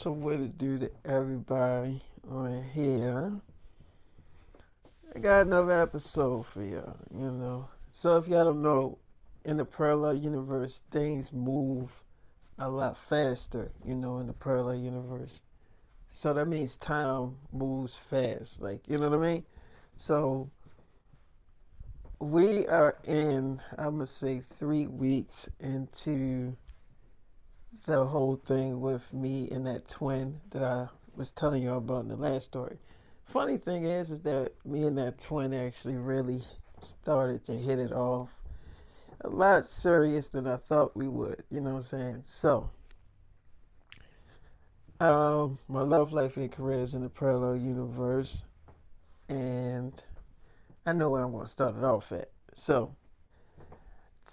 So what to do to everybody on here? I got another episode for y'all. So if y'all don't know, in the parallel universe, things move a lot faster, in the parallel universe. So that means time moves fast, like, you know what I mean? So we are I'm gonna say 3 weeks into the whole thing with me and that twin that I was telling you about in the last story. Funny thing is that me and that twin actually really started to hit it off a lot serious than I thought we would. You know what I'm saying? So, my love life and career is in a parallel universe, and I know where I'm going to start it off at. So,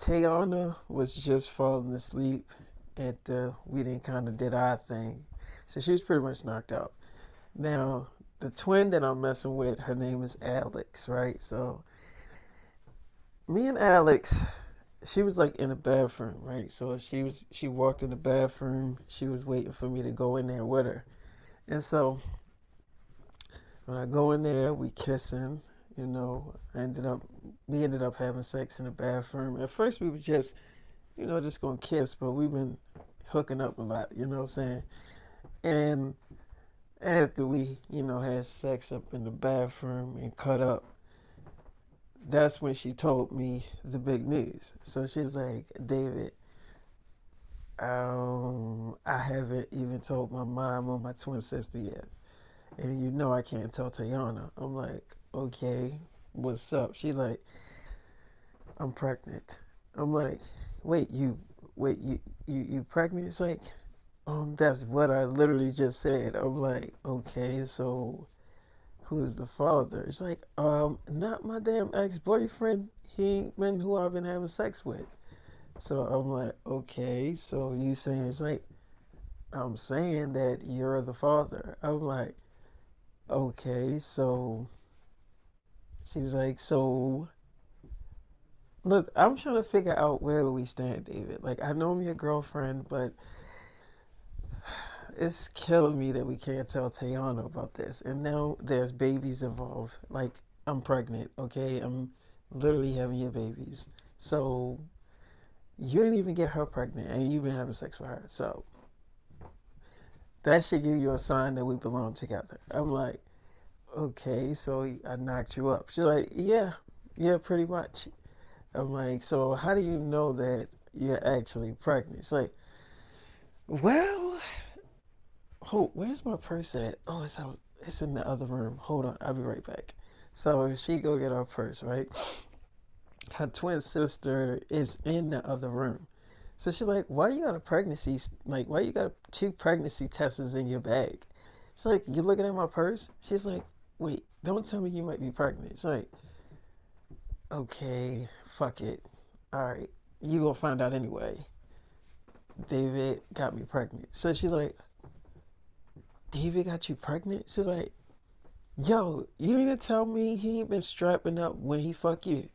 Tayana was just falling asleep at we didn't kind of did our thing, so she was pretty much knocked out. Now, the twin that I'm messing with, her name is Alex, right? So, me and Alex, she was like in the bathroom, right? So she walked in the bathroom. She was waiting for me to go in there with her. And so when I go in there, we kissing. We ended up having sex in the bathroom. At first, we were just gonna kiss, but we've been hooking up a lot. You know what I'm saying? And after we, had sex up in the bathroom and cut up, that's when she told me the big news. So she's like, David, I haven't even told my mom or my twin sister yet. And I can't tell Tayana. I'm like, okay, what's up? She like, I'm pregnant. I'm like, wait, you pregnant? It's like, that's what I literally just said. I'm like, okay, so who's the father? It's like, not my damn ex-boyfriend. He ain't been who I've been having sex with. So I'm like, okay, so you saying it's like I'm saying that you're the father. I'm like, okay, so she's like, so look, I'm trying to figure out where we stand, David. Like I know I'm your girlfriend, but it's killing me that we can't tell Tayana about this. And now there's babies involved. Like I'm pregnant, okay? I'm literally having your babies. So you didn't even get her pregnant and you've been having sex with her. So that should give you a sign that we belong together. I'm like, okay, so I knocked you up. She's like, yeah, yeah, pretty much. I'm like, so how do you know that you're actually pregnant? It's like, well, where's my purse at? Oh, it's in the other room. Hold on, I'll be right back. So she go get her purse, right? Her twin sister is in the other room. So she's like, why you got a pregnancy, like, why you got two pregnancy tests in your bag? She's like, you looking at my purse? She's like, wait, don't tell me you might be pregnant. She's like, okay, fuck it. All right, you gonna find out anyway. David got me pregnant. So she's like, David got you pregnant? She's like, yo, you ain't gonna tell me he ain't been strapping up when he fuck you.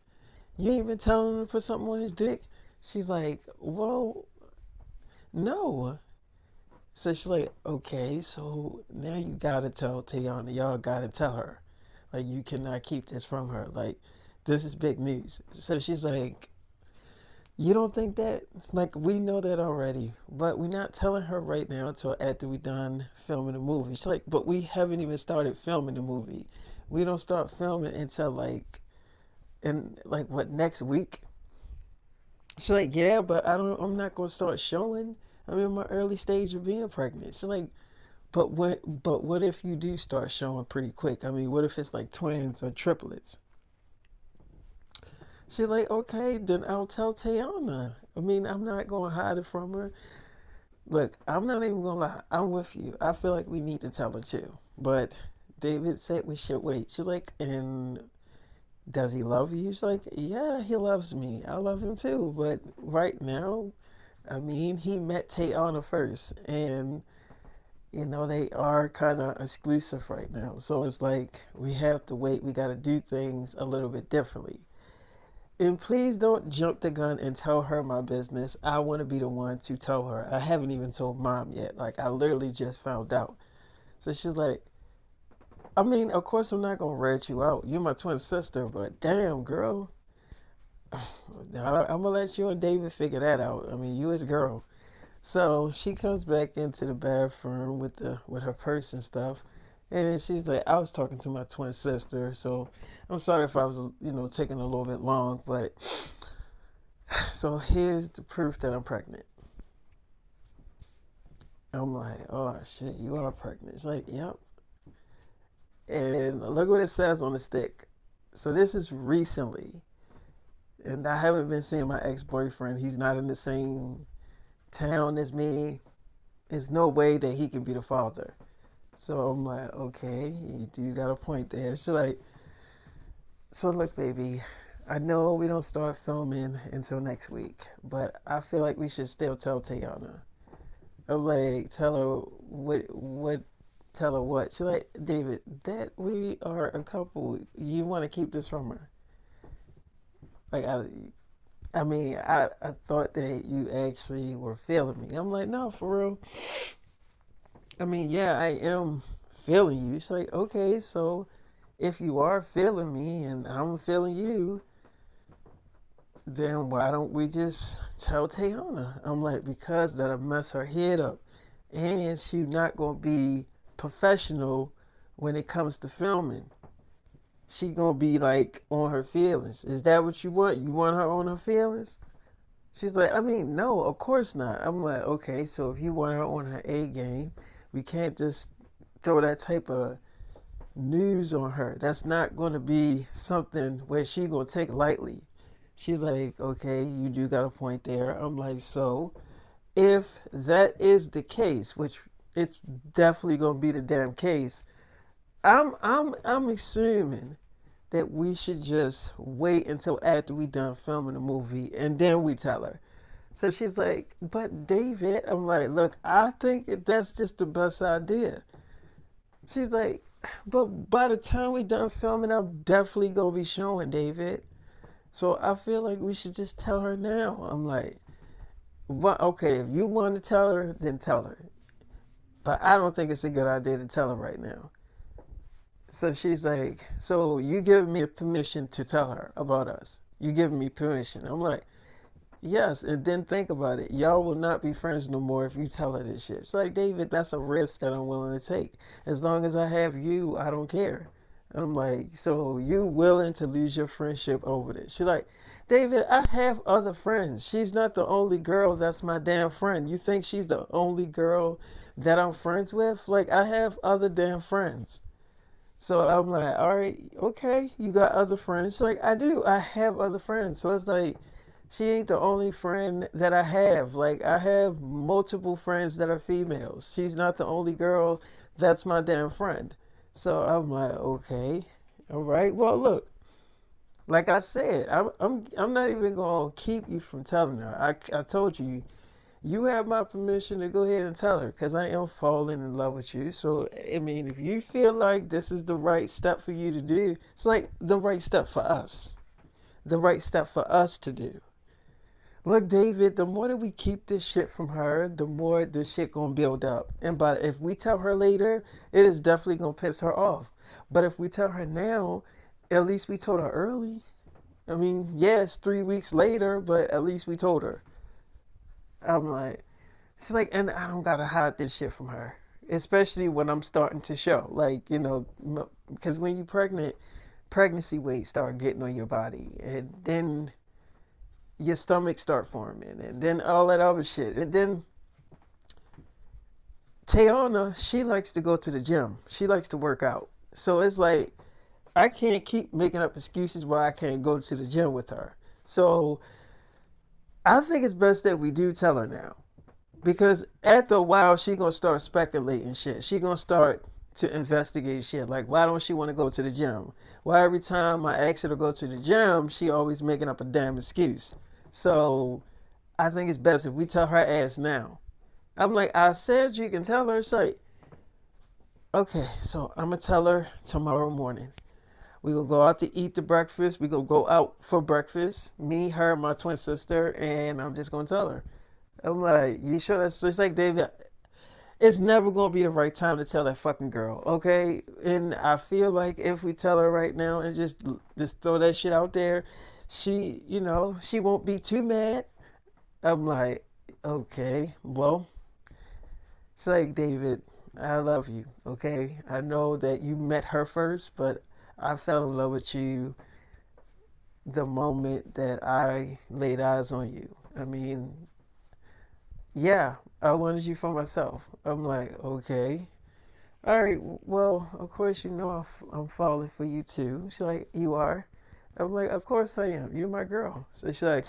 You ain't been telling him to put something on his dick? She's like, well, no. So she's like, okay, so now you gotta tell Tayana. Y'all gotta tell her. Like, you cannot keep this from her. Like, this is big news. So she's like, you don't think that? Like, we know that already, but we're not telling her right now until after we done filming the movie. She's like, but we haven't even started filming the movie. We don't start filming until like next week? She's like, yeah, but I'm not gonna start showing. I'm in my early stage of being pregnant. She's like, but what if you do start showing pretty quick? I mean, what if it's like twins or triplets? She's like, okay, then I'll tell Tayana. I mean, I'm not gonna hide it from her. Look, I'm not even gonna lie. I'm with you. I feel like we need to tell her too. But David said we should wait. She's like, and does he love you? She's like, yeah, he loves me. I love him too. But right now, I mean, he met Tayana first, and they are kind of exclusive right now. So it's like we have to wait. We got to do things a little bit differently. and please don't jump the gun and tell her my business. I want to be the one to tell her. I haven't even told mom yet. Like, I literally just found out. So she's like, I mean, of course, I'm not going to rat you out. You're my twin sister, but damn, girl. I'm going to let you and David figure that out. I mean, you his girl. So she comes back into the bathroom with her purse and stuff. And then she's like, I was talking to my twin sister, so I'm sorry if I was, taking a little bit long, but so here's the proof that I'm pregnant. I'm like, oh shit, you are pregnant. It's like, yep. And look what it says on the stick. So this is recently, and I haven't been seeing my ex-boyfriend. He's not in the same town as me. There's no way that he can be the father. So I'm like, okay, you got a point there. She's like, so look, baby, I know we don't start filming until next week, but I feel like we should still tell Tayana. I'm like, tell her what? She's like, David, that we are a couple. You want to keep this from her? Like, I mean, I thought that you actually were feeling me. I'm like, no, for real. I mean, yeah, I am feeling you. It's like, okay, so if you are feeling me and I'm feeling you, then why don't we just tell Tayana? I'm like, because that'll mess her head up. And she's not going to be professional when it comes to filming. She going to be like on her feelings. Is that what you want? You want her on her feelings? She's like, I mean, no, of course not. I'm like, okay, so if you want her on her A game, we can't just throw that type of news on her. That's not going to be something where she going to take lightly. She's like, okay, you do got a point there. I'm like, so if that is the case, which it's definitely going to be the damn case, I'm assuming that we should just wait until after we done filming the movie and then we tell her. So she's like, but David, I'm like, look, I think that's just the best idea. She's like, but by the time we done filming, I'm definitely gonna be showing David. So I feel like we should just tell her now. I'm like, well, okay, if you want to tell her, then tell her. But I don't think it's a good idea to tell her right now. So she's like, so you give me permission to tell her about us. You give me permission. I'm like, yes, and then think about it. Y'all will not be friends no more if you tell her this shit. It's like, David, that's a risk that I'm willing to take. As long as I have you, I don't care. I'm like, so you willing to lose your friendship over this? She's like, David, I have other friends. She's not the only girl that's my damn friend. You think she's the only girl that I'm friends with? Like, I have other damn friends. So I'm like, all right, okay, you got other friends. She's like, I do. I have other friends. So it's like, she ain't the only friend that I have. Like, I have multiple friends that are females. She's not the only girl that's my damn friend. So I'm like, okay, all right. Well, look, like I said, I'm not even gonna keep you from telling her. I told you, you have my permission to go ahead and tell her because I am falling in love with you. So I mean, if you feel like this is the right step for you to do, it's like the right step for us, the right step for us to do. Look, David, the more that we keep this shit from her, the more this shit gonna build up. And but if we tell her later, it is definitely gonna piss her off. But if we tell her now, at least we told her early. I mean, yes, 3 weeks later, but at least we told her. I'm like, she's like, and I don't gotta hide this shit from her, especially when I'm starting to show, like, because when you're pregnant, pregnancy weight start getting on your body, and then your stomach start forming, and then all that other shit. And then Tayana, she likes to go to the gym. She likes to work out. So it's like I can't keep making up excuses why I can't go to the gym with her. So I think it's best that we do tell her now. Because after a while she gonna start speculating shit. She gonna start to investigate shit. Like, why don't she want to go to the gym? Why every time I ask her to go to the gym, she always making up a damn excuse. So I think it's best if we tell her ass now. I'm like, I said you can tell her. It's like, okay, so I'm gonna tell her tomorrow morning. We gonna go out to eat the breakfast. We gonna go out for breakfast. Me, her, my twin sister, and I'm just gonna tell her. I'm like, you sure that's just like David? It's never gonna be the right time to tell that fucking girl, okay? And I feel like if we tell her right now and just throw that shit out there, she won't be too mad. I'm like, okay, well, it's like David, I love you, okay? I know that you met her first, but I fell in love with you the moment that I laid eyes on you. I mean, yeah, I wanted you for myself. I'm like, okay. All right, well, of course, I'm falling for you too. She's like, you are? I'm like, of course I am. You're my girl. So she's like,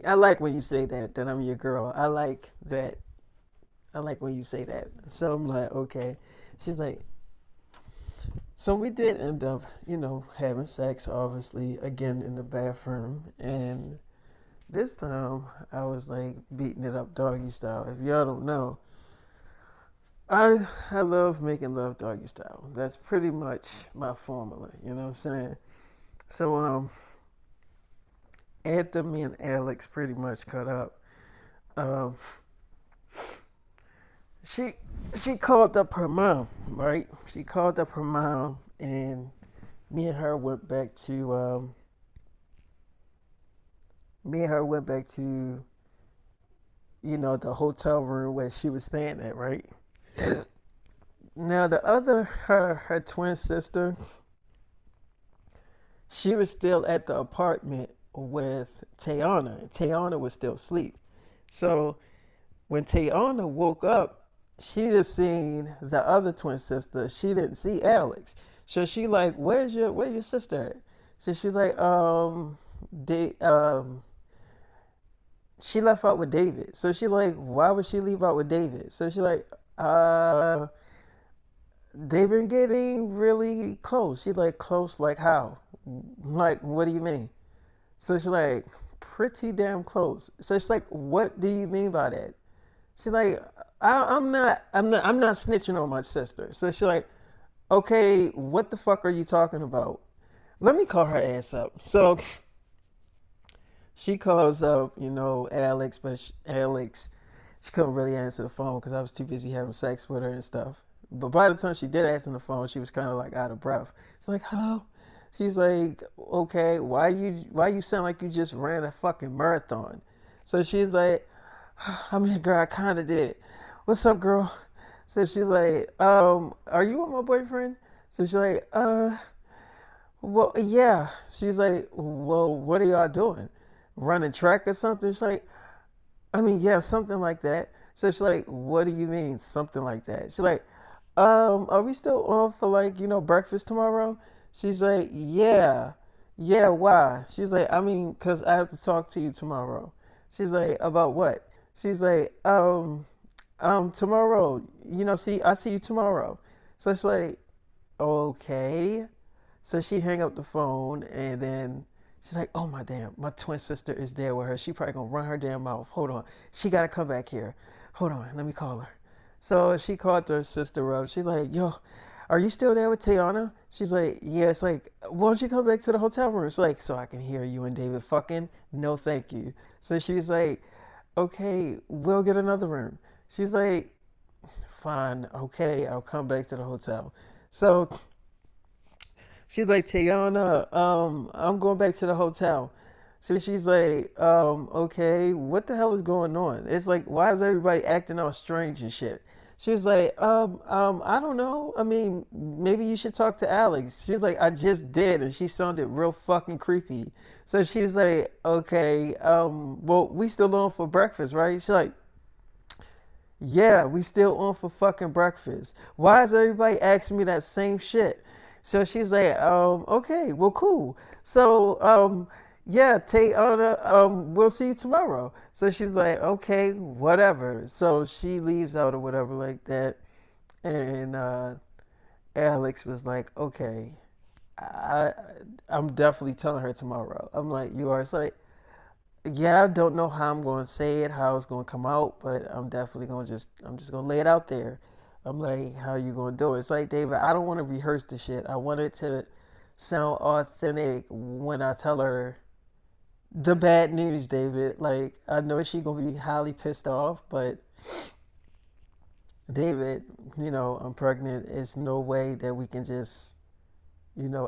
I like when you say that I'm your girl. I like that. I like when you say that. So I'm like, okay. She's like, so we did end up, having sex, obviously, again in the bathroom. And this time I was like beating it up doggy style. If y'all don't know, I love making love doggy style. That's pretty much my formula, you know what I'm saying? So after me and Alex pretty much cut up, um she she called up her mom, right? She called up her mom and me and her went back to the hotel room where she was staying at, right? Now the other her twin sister, she was still at the apartment with Tayana. Tayana was still asleep. So when Tayana woke up, she just seen the other twin sister. She didn't see Alex. So she like, where's your sister at? So she's like, they she left out with David. So she like, why would she leave out with David? So she like, they've been getting really close. She's like, close like how? Like, what do you mean? So she's like, pretty damn close. So she's like, what do you mean by that? She's like, I'm not snitching on my sister. So she's like, okay, what the fuck are you talking about? Let me call her ass up. So she calls up, Alex, but Alex, she couldn't really answer the phone because I was too busy having sex with her and stuff. But by the time she did answer the phone, she was kind of like out of breath. It's like, hello. She's like, okay, why you sound like you just ran a fucking marathon? So she's like, I mean, girl, I kind of did. What's up, girl? So she's like, are you with my boyfriend? So she's like, well, yeah. She's like, well, what are y'all doing? Running track or something? She's like, I mean, yeah, something like that. So she's like, what do you mean, something like that? She's like, are we still on for like, breakfast tomorrow? She's like, yeah. Yeah, why? She's like, I mean, cause I have to talk to you tomorrow. She's like, about what? She's like, tomorrow, I see you tomorrow. So she's like, okay. So she hang up the phone and then she's like, oh my damn, my twin sister is there with her. She probably gonna run her damn mouth. Hold on. She gotta come back here. Hold on, let me call her. So she called her sister up. She's like, yo, are you still there with Tayana? She's like, yeah. It's like, why don't you come back to the hotel room? It's like, so I can hear you and David fucking? No, thank you. So she's like, okay, we'll get another room. She's like, fine, okay, I'll come back to the hotel. So she's like, Tayana, I'm going back to the hotel. So she's like, okay, what the hell is going on? It's like, why is everybody acting all strange and shit? She was like, I don't know. I mean, maybe you should talk to Alex. She was like, I just did, and she sounded real fucking creepy. So she's like, okay, well, we still on for breakfast, right? She's like, yeah, we still on for fucking breakfast. Why is everybody asking me that same shit? So she's like, okay, well, cool. So, yeah, we'll see you tomorrow. So she's like, okay, whatever. So she leaves out or whatever like that. And Alex was like, okay, I, I'm definitely telling her tomorrow. I'm like, you are? It's like, yeah, I don't know how I'm going to say it, how it's going to come out, but I'm just going to lay it out there. I'm like, how you gonna do it? It's like, David, I don't want to rehearse the shit. I want it to sound authentic when I tell her the bad news, David. Like, I know she gonna be highly pissed off, but David, I'm pregnant. It's no way that we can just,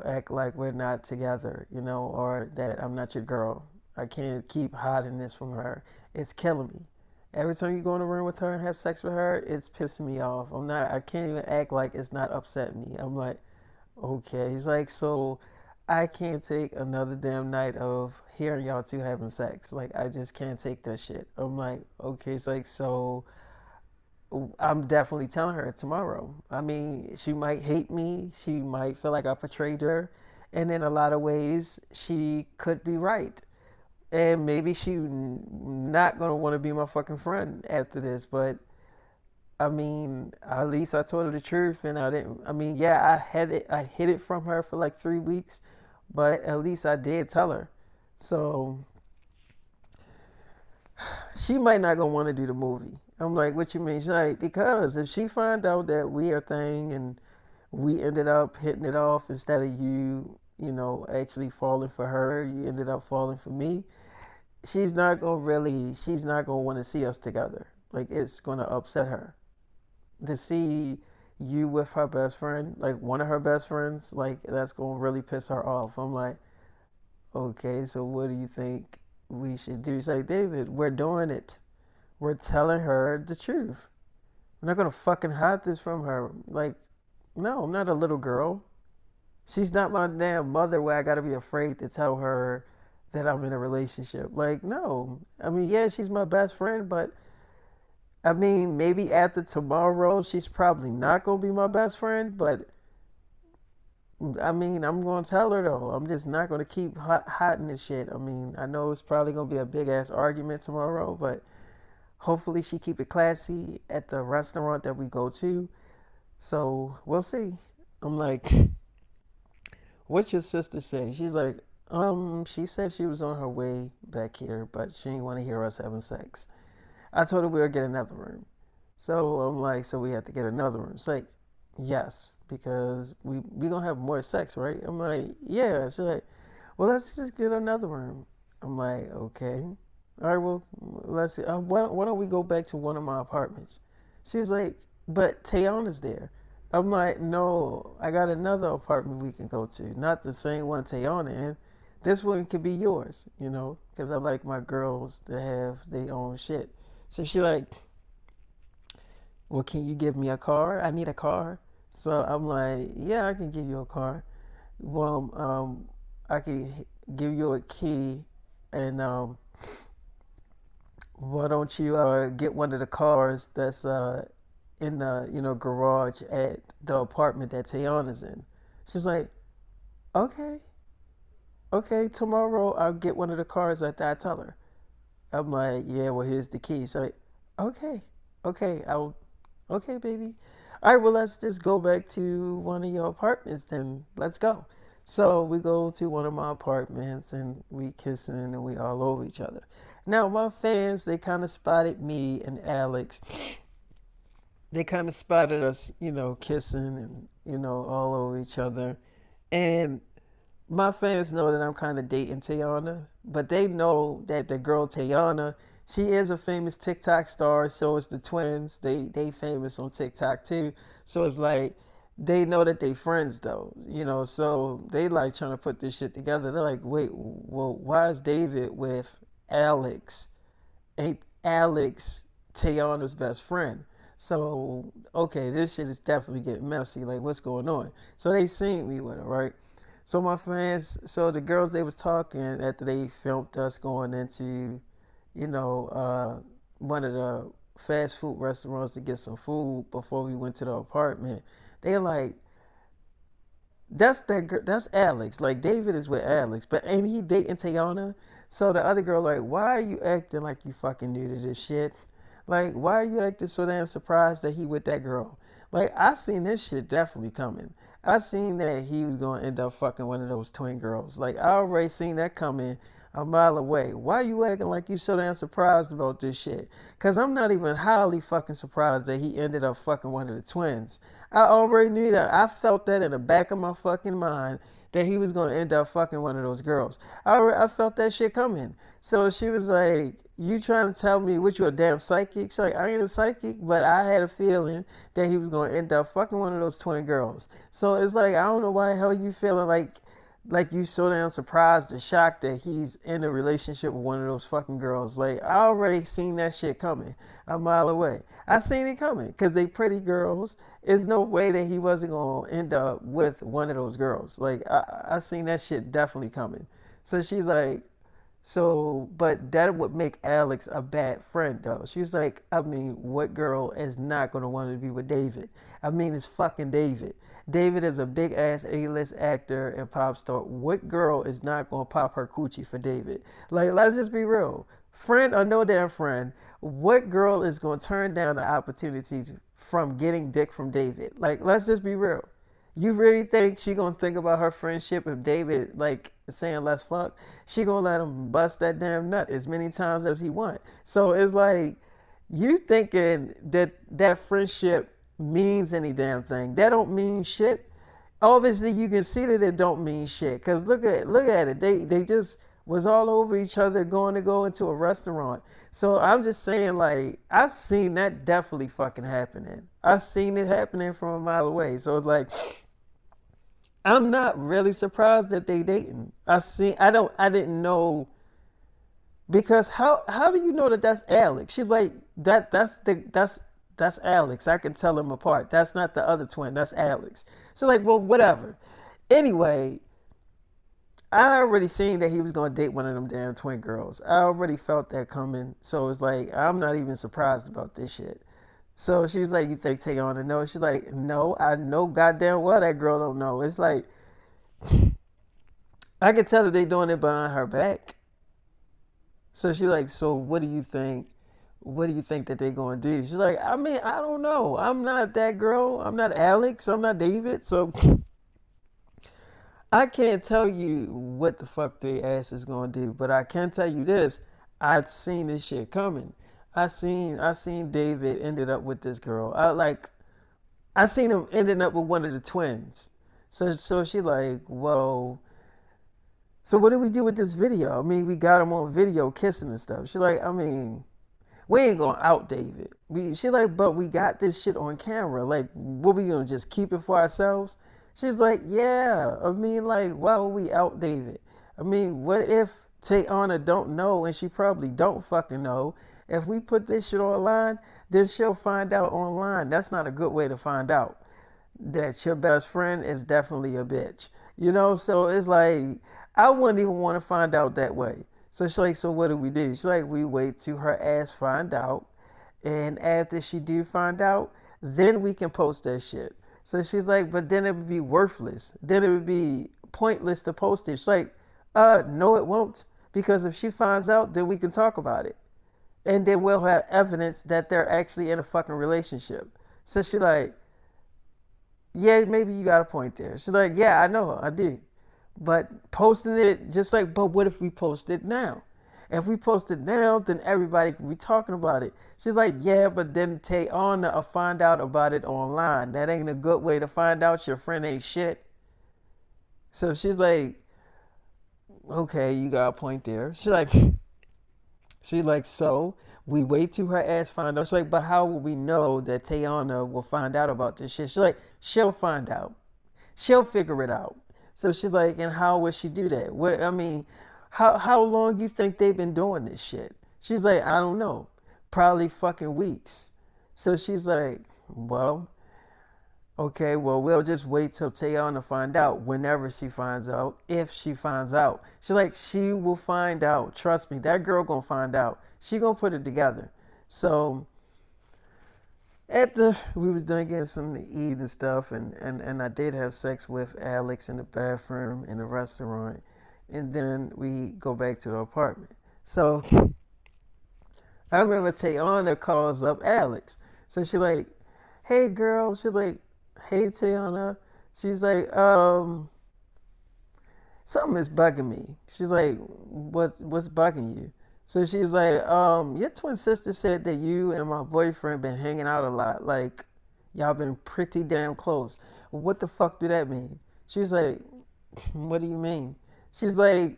act like we're not together, or that I'm not your girl. I can't keep hiding this from her. It's killing me. Every time you go in the room with her and have sex with her, it's pissing me off. I can't even act like it's not upsetting me. I'm like, okay. He's like, so I can't take another damn night of hearing y'all two having sex. Like, I just can't take that shit. I'm like, okay. It's like, so I'm definitely telling her tomorrow. I mean, she might hate me. She might feel like I betrayed her. And in a lot of ways, she could be right. And maybe she not gonna want to be my fucking friend after this. But I mean, at least I told her the truth, and I didn't. I mean, yeah, I hid it from her for like 3 weeks, but at least I did tell her. So she might not gonna want to do the movie. I'm like, what you mean? She's like, because if she find out that we are a thing and we ended up hitting it off instead of you, actually falling for her, you ended up falling for me. She's not gonna want to see us together. Like it's gonna upset her to see you with her best friend, like one of her best friends. Like that's gonna really piss her off. I'm like, okay, so what do you think we should do? She's like, David, we're doing it. We're telling her the truth. We're not gonna fucking hide this from her. Like, no, I'm not a little girl. She's not my damn mother where I gotta be afraid to tell her that I'm in a relationship. Like, no. I mean, yeah, she's my best friend, but I mean, maybe after tomorrow, she's probably not gonna be my best friend, but I mean, I'm gonna tell her though. I'm just not gonna keep hiding this shit. I mean, I know it's probably gonna be a big ass argument tomorrow, but hopefully she keep it classy at the restaurant that we go to. So we'll see. I'm like, what's your sister say? She's like, she said she was on her way back here, but she didn't want to hear us having sex. I told her we'll get another room. So I'm like, so we have to get another room. It's like, yes, because we gonna have more sex, right? I'm like, yeah. She's like, well, let's just get another room. I'm like, okay. All right, well, let's see. Why don't we go back to one of my apartments? She's like, but Tayana's there. I'm like, no, I got another apartment we can go to. Not the same one Tayana in. This one could be yours, because I like my girls to have their own shit. So she like, well, can you give me a car? I need a car. So I'm like, yeah, I can give you a car. Well, I can give you a key, and why don't you get one of the cars that's in the garage at the apartment that Tayana's in? She's like, okay, okay, tomorrow I'll get one of the cars that I tell her. I'm like, yeah, well here's the key. So like, okay, okay, okay, baby. All right, well let's just go back to one of your apartments then. Let's go. So we go to one of my apartments and we kissing and we all over each other. Now my fans, they kind of spotted me and Alex. They kind of spotted us, kissing and all over each other. And my fans know that I'm kind of dating Tayana, but they know that the girl Tayana, she is a famous TikTok star. So is the twins. They famous on TikTok too. So it's like they know that they friends though, So they like trying to put this shit together. They're like, wait, well, why is David with Alex? Ain't Alex Tayana's best friend? So okay, this shit is definitely getting messy. Like, what's going on? So they seen me with her, right? So my fans, so the girls they was talking after they filmed us going into, you know, uh, one of the fast food restaurants to get some food before we went to the apartment. They like, that's Alex. Like David is with Alex, but ain't he dating Tayana? So the other girl like, why are you acting like you fucking new to this shit? Like, why are you acting so damn surprised that he with that girl? Like, I seen this shit definitely coming. I seen that he was gonna end up fucking one of those twin girls. Like, I already seen that coming a mile away. Why you acting like you so damn surprised about this shit? Cause I'm not even highly fucking surprised that he ended up fucking one of the twins. I already knew that. I felt that in the back of my fucking mind that he was gonna end up fucking one of those girls. I felt that shit coming. So she was like, "You trying to tell me what you a damn psychic?" She's like, "I ain't a psychic, but I had a feeling that he was gonna end up fucking one of those twin girls." So it's like I don't know why the hell you feeling like you so damn surprised or shocked that he's in a relationship with one of those fucking girls. Like I already seen that shit coming a mile away. I seen it coming because they pretty girls. There's no way that he wasn't gonna end up with one of those girls. Like I seen that shit definitely coming. So she's like, so, but that would make Alex a bad friend, though. She's like, I mean, what girl is not going to want to be with David? I mean, it's fucking David. David is a big ass A-list actor and pop star. What girl is not going to pop her coochie for David? Like, let's just be real. Friend or no damn friend, what girl is going to turn down the opportunities from getting dick from David? Like, let's just be real. You really think she gonna think about her friendship if David like saying let's fuck? She gonna let him bust that damn nut as many times as he want. So it's like you thinking that that friendship means any damn thing. That don't mean shit. Obviously you can see that it don't mean shit. Cause look at it. They just was all over each other going to go into a restaurant. So I'm just saying like I seen that definitely fucking happening. I seen it happening from a mile away. So it's like I'm not really surprised that they dating. I didn't know because how do you know that that's Alex? She's like that's Alex. I can tell them apart. That's not the other twin. That's Alex. So like, well, whatever. Anyway, I already seen that he was gonna date one of them damn twin girls. I already felt that coming. So it's like I'm not even surprised about this shit. So she was like, "You think Tayana knows?" She's like, "No, I know goddamn well that girl don't know." It's like I can tell that they doing it behind her back. So she's like, "So what do you think? What do you think that they gonna do?" She's like, "I mean, I don't know. I'm not that girl. I'm not Alex. I'm not David. So I can't tell you what the fuck their ass is gonna do. But I can tell you this: I'd seen this shit coming. I seen David ended up with this girl. I seen him ending up with one of the twins. So she like, well, so what do we do with this video? I mean, we got him on video kissing and stuff. She like, I mean, we ain't gonna out David. She like, but we got this shit on camera. Like, what we gonna just keep it for ourselves? She's like, yeah. I mean, like, why would we out David? I mean, what if Tayana don't know and she probably don't fucking know? If we put this shit online, then she'll find out online. That's not a good way to find out that your best friend is definitely a bitch. You know, so it's like I wouldn't even want to find out that way. So she's like, so what do we do? She's like, we wait till her ass find out, and after she do find out, then we can post that shit. So she's like, but then it would be worthless. Then it would be pointless to post it. She's like, no, it won't, because if she finds out, then we can talk about it, and then we'll have evidence that they're actually in a fucking relationship. So she's like, yeah, maybe you got a point there. She's like, yeah, I know, I do. But posting it, just like, but what if we post it now? If we post it now, then everybody can be talking about it. She's like, yeah, but then take on to find out about it online. That ain't a good way to find out your friend ain't shit. So she's like, okay, you got a point there. She's like, so we wait till her ass find out. She's like, but how will we know that Tayana will find out about this shit? She's like, she'll find out. She'll figure it out. So she's like, and how would she do that? What I mean, how long you think they've been doing this shit? She's like, I don't know. Probably fucking weeks. So she's like, well, okay, well we'll just wait till Tayana find out whenever she finds out, if she finds out. She's like, she will find out. Trust me, that girl gonna find out. She gonna put it together. So after we was done getting something to eat and stuff, and I did have sex with Alex in the bathroom in the restaurant, and then we go back to the apartment. So I remember Tayana calls up Alex. So she like, hey girl. She's like, hey Tayana. She's like, something is bugging me. She's like, what's bugging you? So she's like, your twin sister said that you and my boyfriend been hanging out a lot. Like, y'all been pretty damn close. What the fuck do that mean? She's like, what do you mean? She's like,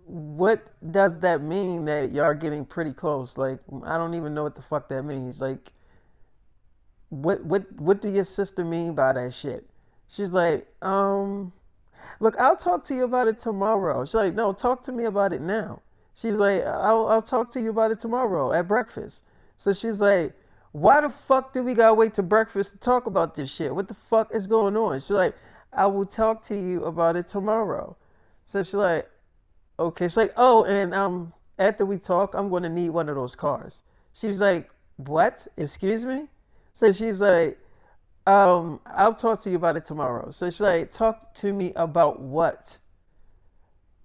what does that mean that y'all getting pretty close? Like, I don't even know what the fuck that means. Like, what do your sister mean by that shit? She's like, look, I'll talk to you about it tomorrow. She's like, no, talk to me about it now. She's like, I'll talk to you about it tomorrow at breakfast. So she's like, why the fuck do we gotta wait to breakfast to talk about this shit? What the fuck is going on? She's like, I will talk to you about it tomorrow. So she's like, okay. She's like, oh, and after we talk, I'm gonna need one of those cars. She's like, what? Excuse me? So she's like, I'll talk to you about it tomorrow. So she's like, talk to me about what?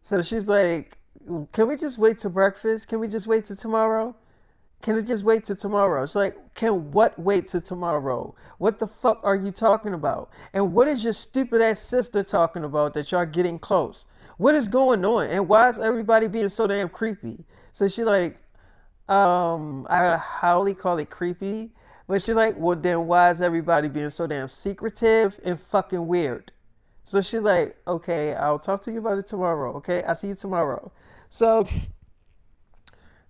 So she's like, can we just wait till breakfast? Can we just wait till tomorrow? Can it just wait till tomorrow? She's like, can what wait till tomorrow? What the fuck are you talking about? And what is your stupid ass sister talking about that y'all getting close? What is going on? And why is everybody being so damn creepy? So she's like, I highly call it creepy. But she's like, well, then why is everybody being so damn secretive and fucking weird? So she's like, okay, I'll talk to you about it tomorrow. Okay, I'll see you tomorrow. So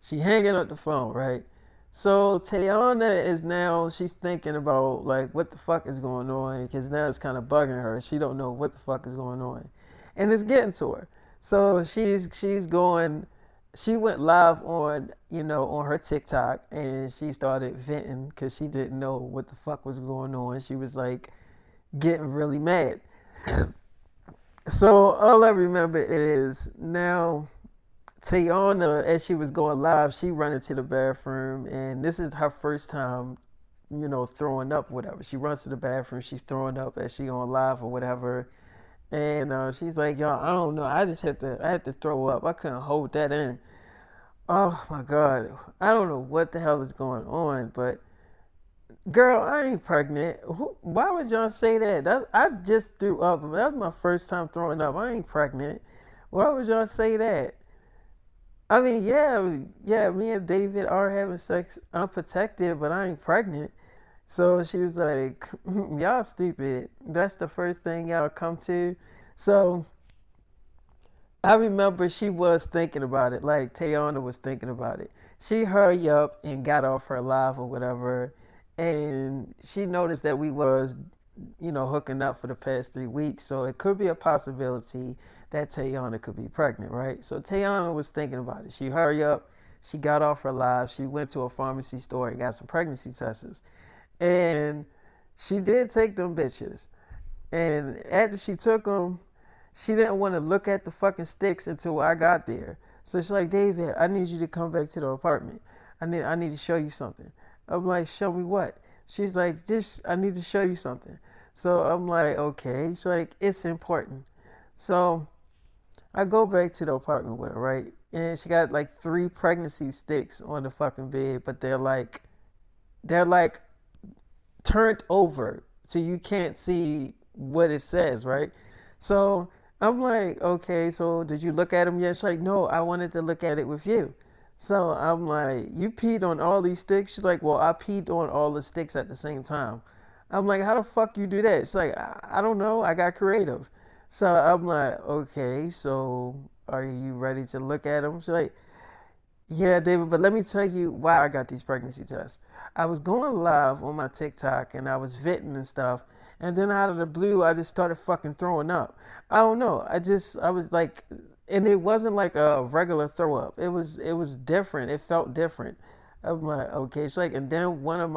she hanging up the phone, right? So Tayana is now she's thinking about like what the fuck is going on because now it's kind of bugging her. She don't know what the fuck is going on, and it's getting to her. So she's going. She went live on on her TikTok and she started venting because she didn't know what the fuck was going on. She was like getting really mad. So all I remember is now Tayana, as she was going live, she ran into the bathroom, and this is her first time, throwing up, whatever. She runs to the bathroom, she's throwing up as she on live or whatever, and she's like, "Y'all, I don't know, I had to throw up. I couldn't hold that in." Oh my God, I don't know what the hell is going on, but girl, I ain't pregnant. Why would y'all say that? I just threw up. That was my first time throwing up. I ain't pregnant. Why would y'all say that? I mean, yeah, me and David are having sex unprotected, but I ain't pregnant. So she was like, y'all stupid. That's the first thing y'all come to. So I remember she was thinking about it, like Tayana was thinking about it. She hurried up and got off her live or whatever, and she noticed that we was, hooking up for the past 3 weeks. So it could be a possibility that Tayana could be pregnant, right? So Tayana was thinking about it. She hurried up, she got off her live, she went to a pharmacy store and got some pregnancy tests, and she did take them bitches. And after she took them, she didn't want to look at the fucking sticks until I got there. So she's like, David, I need you to come back to the apartment. I need to show you something. I'm like, show me what? She's like, just I need to show you something. So I'm like, okay. She's like, it's important. So I go back to the apartment with her, right? And she got like three pregnancy sticks on the fucking bed, but they're like turned over so you can't see what it says, right? So I'm like, okay, so did you look at them yet? She's like, no, I wanted to look at it with you. So I'm like, you peed on all these sticks? She's like, well, I peed on all the sticks at the same time. I'm like, how the fuck you do that? She's like, I don't know. I got creative. So I'm like, okay, so are you ready to look at them? She's like, yeah, David, but let me tell you why I got these pregnancy tests. I was going live on my TikTok and I was venting and stuff, and then out of the blue, I just started fucking throwing up. I don't know. I was like, and it wasn't like a regular throw up. It was different. It felt different. I'm like, okay, it's like, and then one of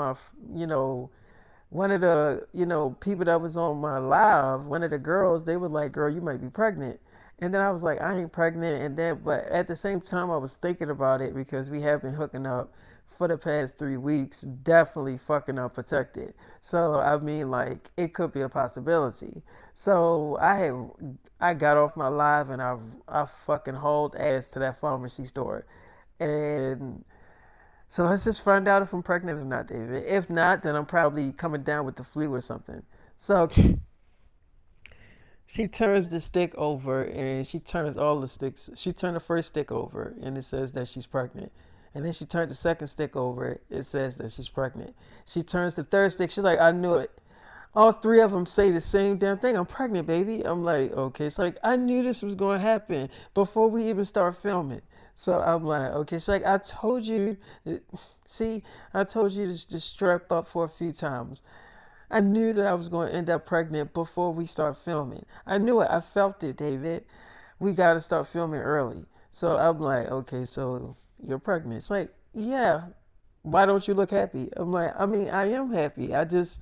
the people that was on my live, one of the girls, they were like, girl, you might be pregnant. And then I was like, I ain't pregnant. And then but at the same time I was thinking about it because we have been hooking up for the past 3 weeks, definitely fucking unprotected. So I mean, like, it could be a possibility. So I got off my live and I fucking hauled ass to that pharmacy store. And so let's just find out if I'm pregnant or not, David. If not, then I'm probably coming down with the flu or something. So She turns the stick over and she turns all the sticks. She turned the first stick over and it says that she's pregnant. And then she turned the second stick over. It says that she's pregnant. She turns the third stick. She's like, I knew it. All three of them say the same damn thing. I'm pregnant, baby. I'm like, okay. It's like, I knew this was going to happen before we even start filming. So I'm like, okay. She's like, I told you. See, I told you to just strap up for a few times. I knew that I was going to end up pregnant before we start filming. I knew it. I felt it, David. We got to start filming early. So I'm like, okay, so you're pregnant. It's like, yeah. Why don't you look happy? I'm like, I mean, I am happy. I just,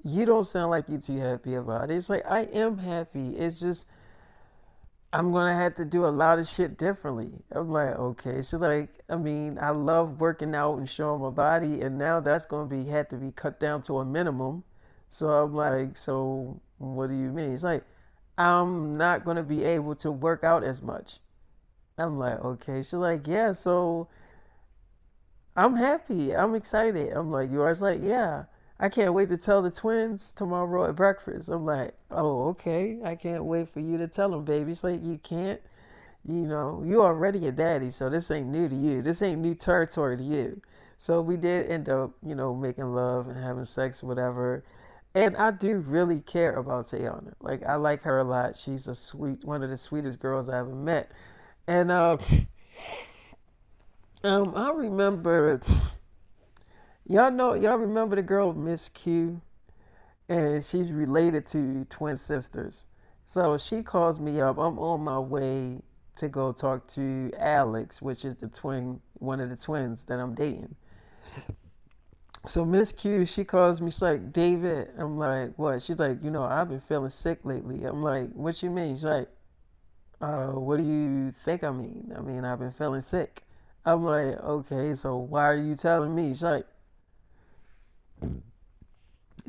you don't sound like you're too happy about it. It's like, I am happy. It's just, I'm going to have to do a lot of shit differently. I'm like, okay. So, like, I mean, I love working out and showing my body, and now that's going to be, had to be cut down to a minimum. So I'm like, so what do you mean? It's like, I'm not going to be able to work out as much. I'm like, okay. She's like, yeah, so I'm happy. I'm excited. I'm like, you are? It's like, yeah. I can't wait to tell the twins tomorrow at breakfast. I'm like, oh, okay. I can't wait for you to tell them, baby. It's like, you can't, you already a daddy, so this ain't new to you. This ain't new territory to you. So we did end up, making love and having sex, whatever. And I do really care about Tayana. Like, I like her a lot. She's one of the sweetest girls I ever met. And I remember, y'all remember the girl Miss Q, and she's related to twin sisters. So she calls me up. I'm on my way to go talk to Alex, which is one of the twins that I'm dating. So Miss Q, she calls me. She's like, David. I'm like, what? She's like, I've been feeling sick lately. I'm like, what you mean? She's like, what do you think I mean? I mean, I've been feeling sick. I'm like, okay, so why are you telling me? She's like,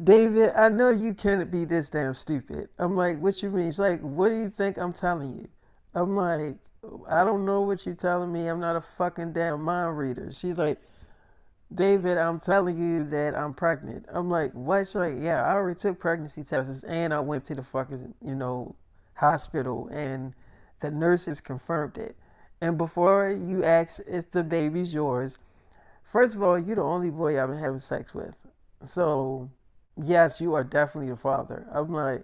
David, I know you can't be this damn stupid. I'm like, what you mean? She's like, what do you think I'm telling you? I'm like, I don't know what you're telling me. I'm not a fucking damn mind reader. She's like, David, I'm telling you that I'm pregnant. I'm like, what? She's like, yeah, I already took pregnancy tests and I went to the fucking, hospital and the nurses confirmed it. And before you ask if the baby's yours, first of all, you're the only boy I've been having sex with. So, yes, you are definitely the father. I'm like,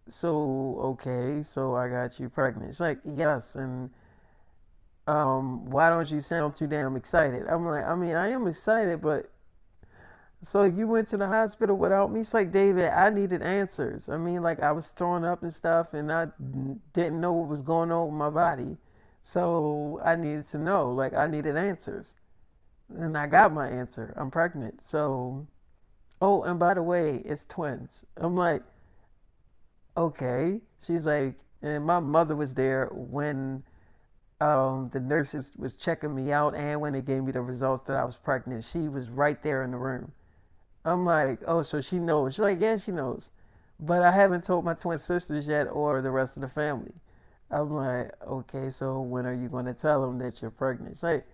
so, okay, so I got you pregnant. It's like, yes, and why don't you sound too damn excited? I'm like, I mean, I am excited, but so you went to the hospital without me? It's like, David, I needed answers. I mean, like, I was throwing up and stuff, and I didn't know what was going on with my body. So I needed to know. Like, I needed answers. And I got my answer. I'm pregnant. So, oh, and by the way, it's twins. I'm like, okay. She's like, and my mother was there when the nurses was checking me out and when they gave me the results that I was pregnant. She was right there in the room. I'm like, oh, so she knows. She's like, yeah, she knows. But I haven't told my twin sisters yet or the rest of the family. I'm like, okay, so when are you going to tell them that you're pregnant? It's like,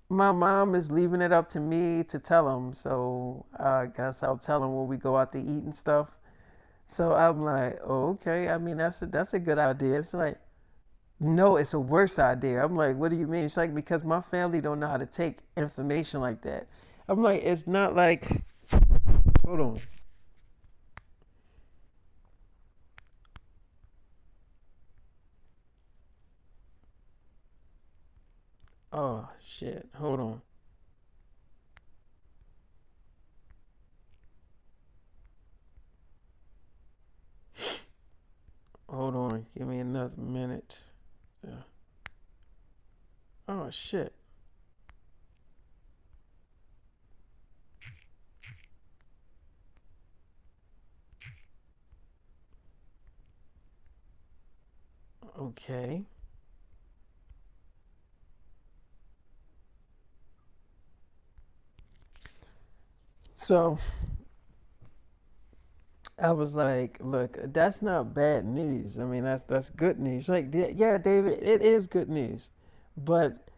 my mom is leaving it up to me to tell them. So I guess I'll tell them when we go out to eat and stuff. So I'm like, oh, okay. I mean, that's a good idea. It's like, no, it's a worse idea. I'm like, what do you mean? It's like, because my family don't know how to take information like that. I'm like, it's not like, hold on. Oh, shit. Hold on. Hold on. Give me another minute. Yeah. Oh, shit. Okay. So I was like, look, that's not bad news. I mean, that's good news. Like, yeah, David, it is good news. But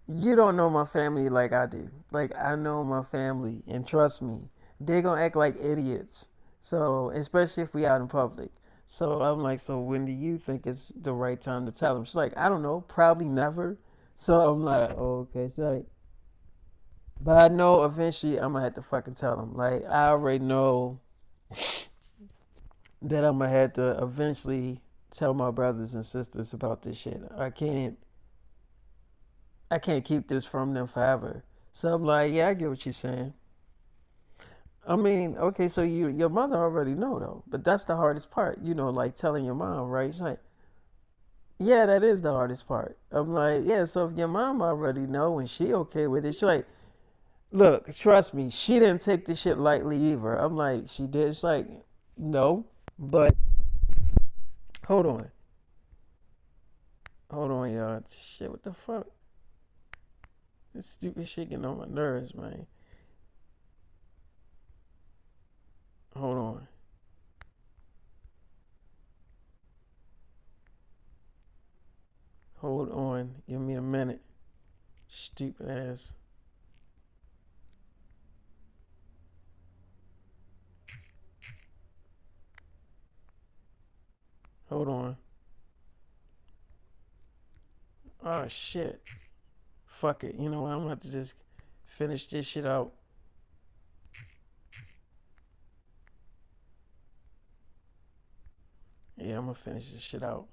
you don't know my family like I do. Like, I know my family, and trust me, they're gonna act like idiots. So, especially if we out in public. So I'm like, so when do you think it's the right time to tell him? She's like, I don't know, probably never. So I'm like, oh, okay. She's like, but I know eventually I'm gonna have to fucking tell him. Like, I already know that I'm gonna have to eventually tell my brothers and sisters about this shit. I can't keep this from them forever. So I'm like, yeah, I get what you're saying. I mean, okay, so your mother already know though, but that's the hardest part, like telling your mom, right? It's like, yeah, that is the hardest part. I'm like, yeah, so if your mom already know and she okay with it, she like, look, trust me, she didn't take this shit lightly either. I'm like, she did. It's like, no, but hold on, hold on, y'all. Shit, what the fuck? This stupid shit getting on my nerves, man. Hold on, hold on. Give me a minute. Stupid ass. Hold on. Oh shit. Fuck it. You know what? I'm gonna have to just finish this shit out. Yeah, I'm gonna finish this shit out.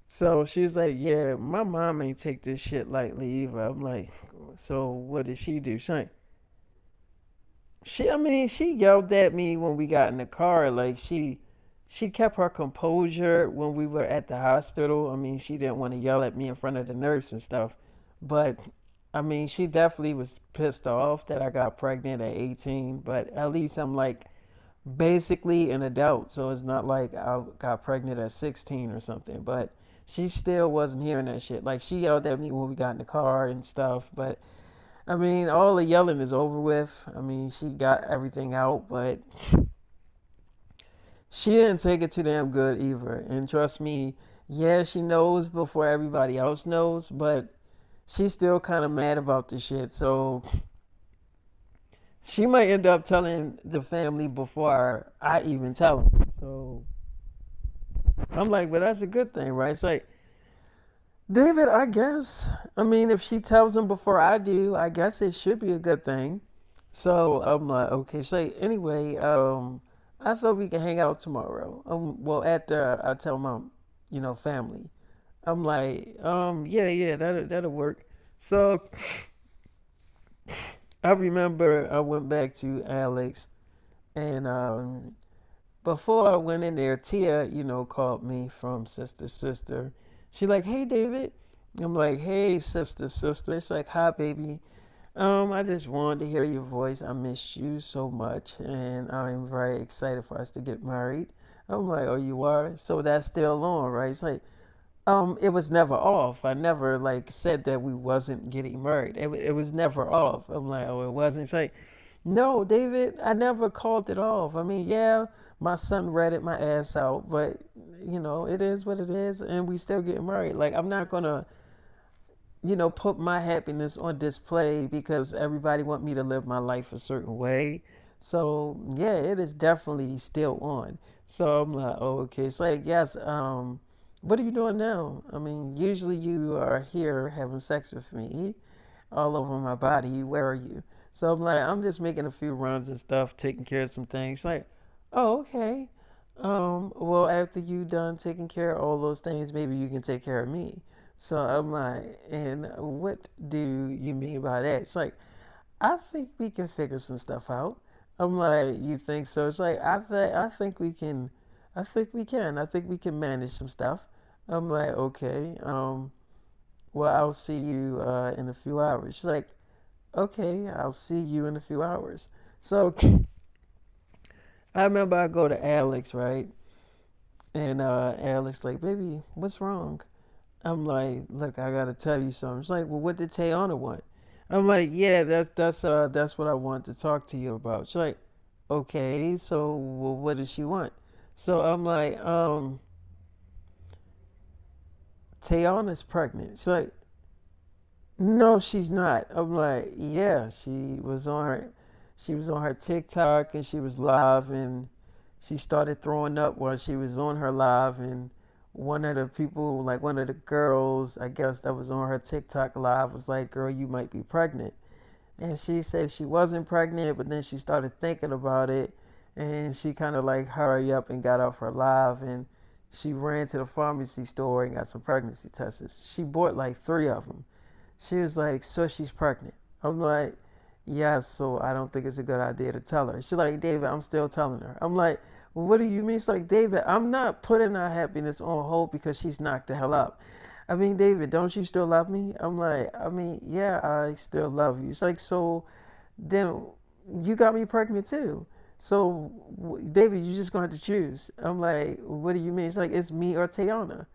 So she's like, yeah, my mom ain't take this shit lightly either. I'm like, so what did she do? I mean, she yelled at me when we got in the car. Like she kept her composure when we were at the hospital. I mean, she didn't want to yell at me in front of the nurse and stuff. But I mean, she definitely was pissed off that I got pregnant at 18. But at least I'm like basically an adult, so it's not like I got pregnant at 16 or something. But she still wasn't hearing that shit. Like she yelled at me when we got in the car and stuff. But I mean, all the yelling is over with. I mean, she got everything out, but she didn't take it too damn good either. And trust me, yeah, she knows before everybody else knows, but she's still kind of mad about the shit. So she might end up telling the family before I even tell them. So I'm like, but that's a good thing, right? It's like, David, I guess. I mean, if she tells them before I do, I guess it should be a good thing. So I'm like, okay. So anyway, I thought we could hang out tomorrow. Well, after I tell my, family. I'm like, yeah, yeah, that'll work. So I remember I went back to Alex, and before I went in there, Tia, called me from Sister. She like, hey, David. I'm like, hey, Sister. It's like, hi, baby. I just wanted to hear your voice. I missed you so much, and I'm very excited for us to get married. I'm like, oh, you are? So that's still on, right? It's like, it was never off. I never like said that we wasn't getting married. It was never off. I'm like, oh, it wasn't. It's like, no, David, I never called it off. I mean, yeah, my son ratted my ass out, but it is what it is, and we still getting married. Like, I'm not gonna put my happiness on display because everybody want me to live my life a certain way. So yeah, it is definitely still on. So I'm like, oh, okay. It's like, yes, what are you doing now? I mean, usually you are here having sex with me all over my body. Where are you? So I'm like, I'm just making a few runs and stuff, taking care of some things. Like, oh, okay. Well, after you done taking care of all those things, maybe you can take care of me. So I'm like, and what do you mean by that? It's like, I think we can figure some stuff out. I'm like, you think so? It's like, I think we can, I think we can manage some stuff. I'm like, okay, well, I'll see you in a few hours. She's like, okay, I'll see you in a few hours. So I remember I go to Alex, right? And Alex like, baby, what's wrong? I'm like, look, I gotta tell you something. She's like, well, what did Tayana want? I'm like, yeah, that's what I want to talk to you about. She's like, okay, so well, what does she want? So I'm like, Tayana's pregnant. She's like, no, she's not. I'm like, yeah, she was on her. She was on her TikTok and she was live and she started throwing up while she was on her live and one of the people, like one of the girls, I guess that was on her TikTok live was like, "Girl, you might be pregnant." And she said she wasn't pregnant, but then she started thinking about it and she kind of like hurry up and got off her live and she ran to the pharmacy store and got some pregnancy tests. She bought like three of them. She was like, "So she's pregnant." I'm like, "Yeah, so I don't think it's a good idea to tell her." She's like, "David, I'm still telling her." I'm like, "Well, what do you mean?" She's like, "David, I'm not putting our happiness on hold because she's knocked the hell up. I mean, David, don't you still love me?" I'm like, "I mean, yeah, I still love you." It's like, "So then you got me pregnant too. So, David, you just going to have to choose." I'm like, "What do you mean?" It's like, "It's me or Tayana."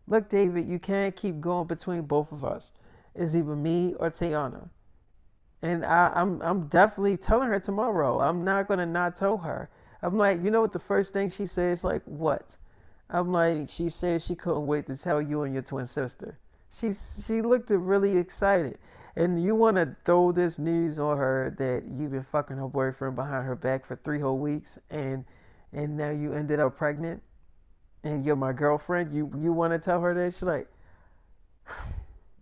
Look, David, you can't keep going between both of us. It's either me or Tayana. And I'm definitely telling her tomorrow. I'm not gonna not tell her. I'm like, you know what the first thing she says? Like, what? I'm like, she said she couldn't wait to tell you and your twin sister. She looked really excited. And you want to throw this news on her that you've been fucking her boyfriend behind her back for 3 whole weeks, and now you ended up pregnant, and you're my girlfriend. You want to tell her that? She's like,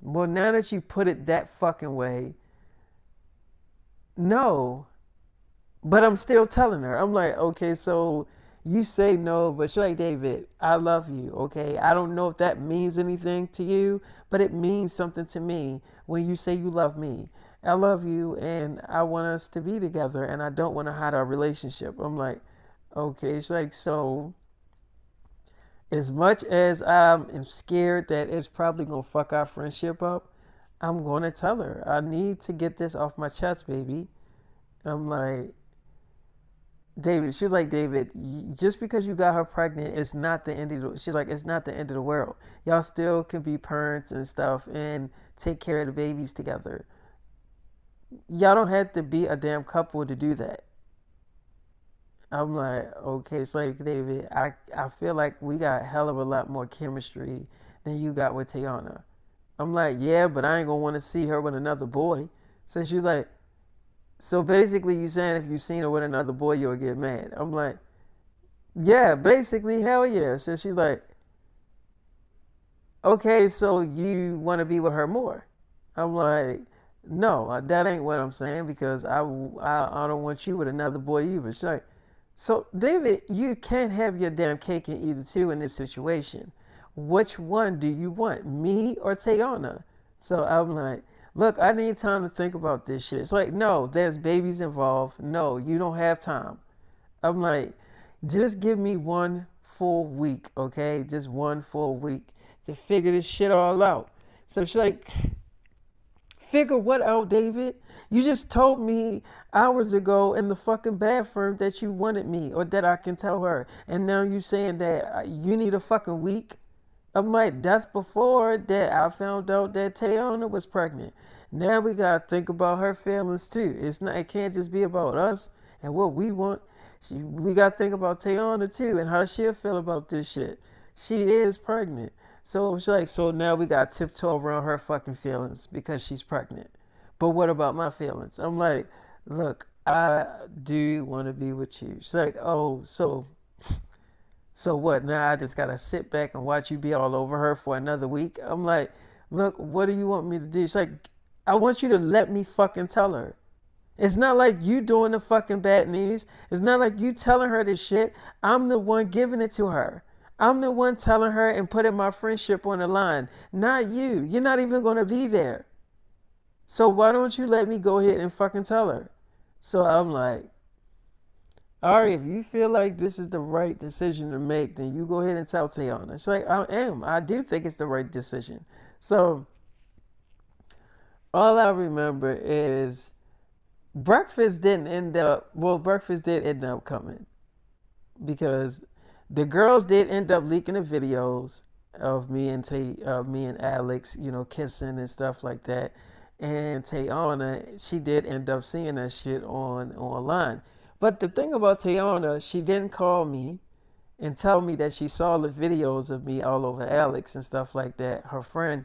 well, now that you put it that fucking way, no. But I'm still telling her. I'm like, okay, so you say no, but she's like, "David, I love you, okay? I don't know if that means anything to you, but it means something to me when you say you love me. I love you and I want us to be together and I don't want to hide our relationship." I'm like, okay. She's like, "So as much as I'm scared that it's probably going to fuck our friendship up, I'm going to tell her. I need to get this off my chest, baby." I'm like, David, she's like, "David, just because you got her pregnant, it's not the end of the, she's like, it's not the end of the world. Y'all still can be parents and stuff and take care of the babies together. Y'all don't have to be a damn couple to do that." I'm like, okay, it's like, David, I feel like we got a hell of a lot more chemistry than you got with Tiana. I'm like, "Yeah, but I ain't gonna want to see her with another boy." So she's like, "So basically you saying if you seen her with another boy, you'll get mad." I'm like, "Yeah, basically, hell yeah." So she's like, "Okay, so you want to be with her more?" I'm like, "No, that ain't what I'm saying because I don't want you with another boy either." She's like, "So David, you can't have your damn cake and eat it too in this situation. Which one do you want, me or Tayana?" So I'm like, "Look, I need time to think about this shit." It's like, "No, there's babies involved. No, you don't have time." I'm like, "Just give me 1 full week, okay? Just 1 full week to figure this shit all out." So she's like, "Figure what out, David? You just told me hours ago in the fucking bathroom that you wanted me or that I can tell her. And now you saying that you need a fucking week?" I'm like, "That's before that I found out that Tayana was pregnant. Now we gotta think about her feelings too. It's not. It can't just be about us and what we want. We gotta think about Tayana too and how she'll feel about this shit. She is pregnant." So it's like, so now we got tiptoe around her fucking feelings because she's pregnant. But what about my feelings? I'm like, "Look, I do want to be with you." She's like, "Oh, so what? Now I just gotta sit back and watch you be all over her for another week?" I'm like, "Look, what do you want me to do?" She's like, "I want you to let me fucking tell her. It's not like you doing the fucking bad news. It's not like you telling her this shit. I'm the one giving it to her. I'm the one telling her and putting my friendship on the line. Not you. You're not even gonna be there. So why don't you let me go ahead and fucking tell her?" So I'm like, "All right, if you feel like this is the right decision to make, then you go ahead and tell Tayana." She's like, "I am. I do think it's the right decision." So all I remember is breakfast didn't end up, well, breakfast did end up coming because the girls did end up leaking the videos of me and Alex, kissing and stuff like that. And Tayana, she did end up seeing that shit online. But the thing about Tayana, she didn't call me and tell me that she saw the videos of me all over Alex and stuff like that. Her friend,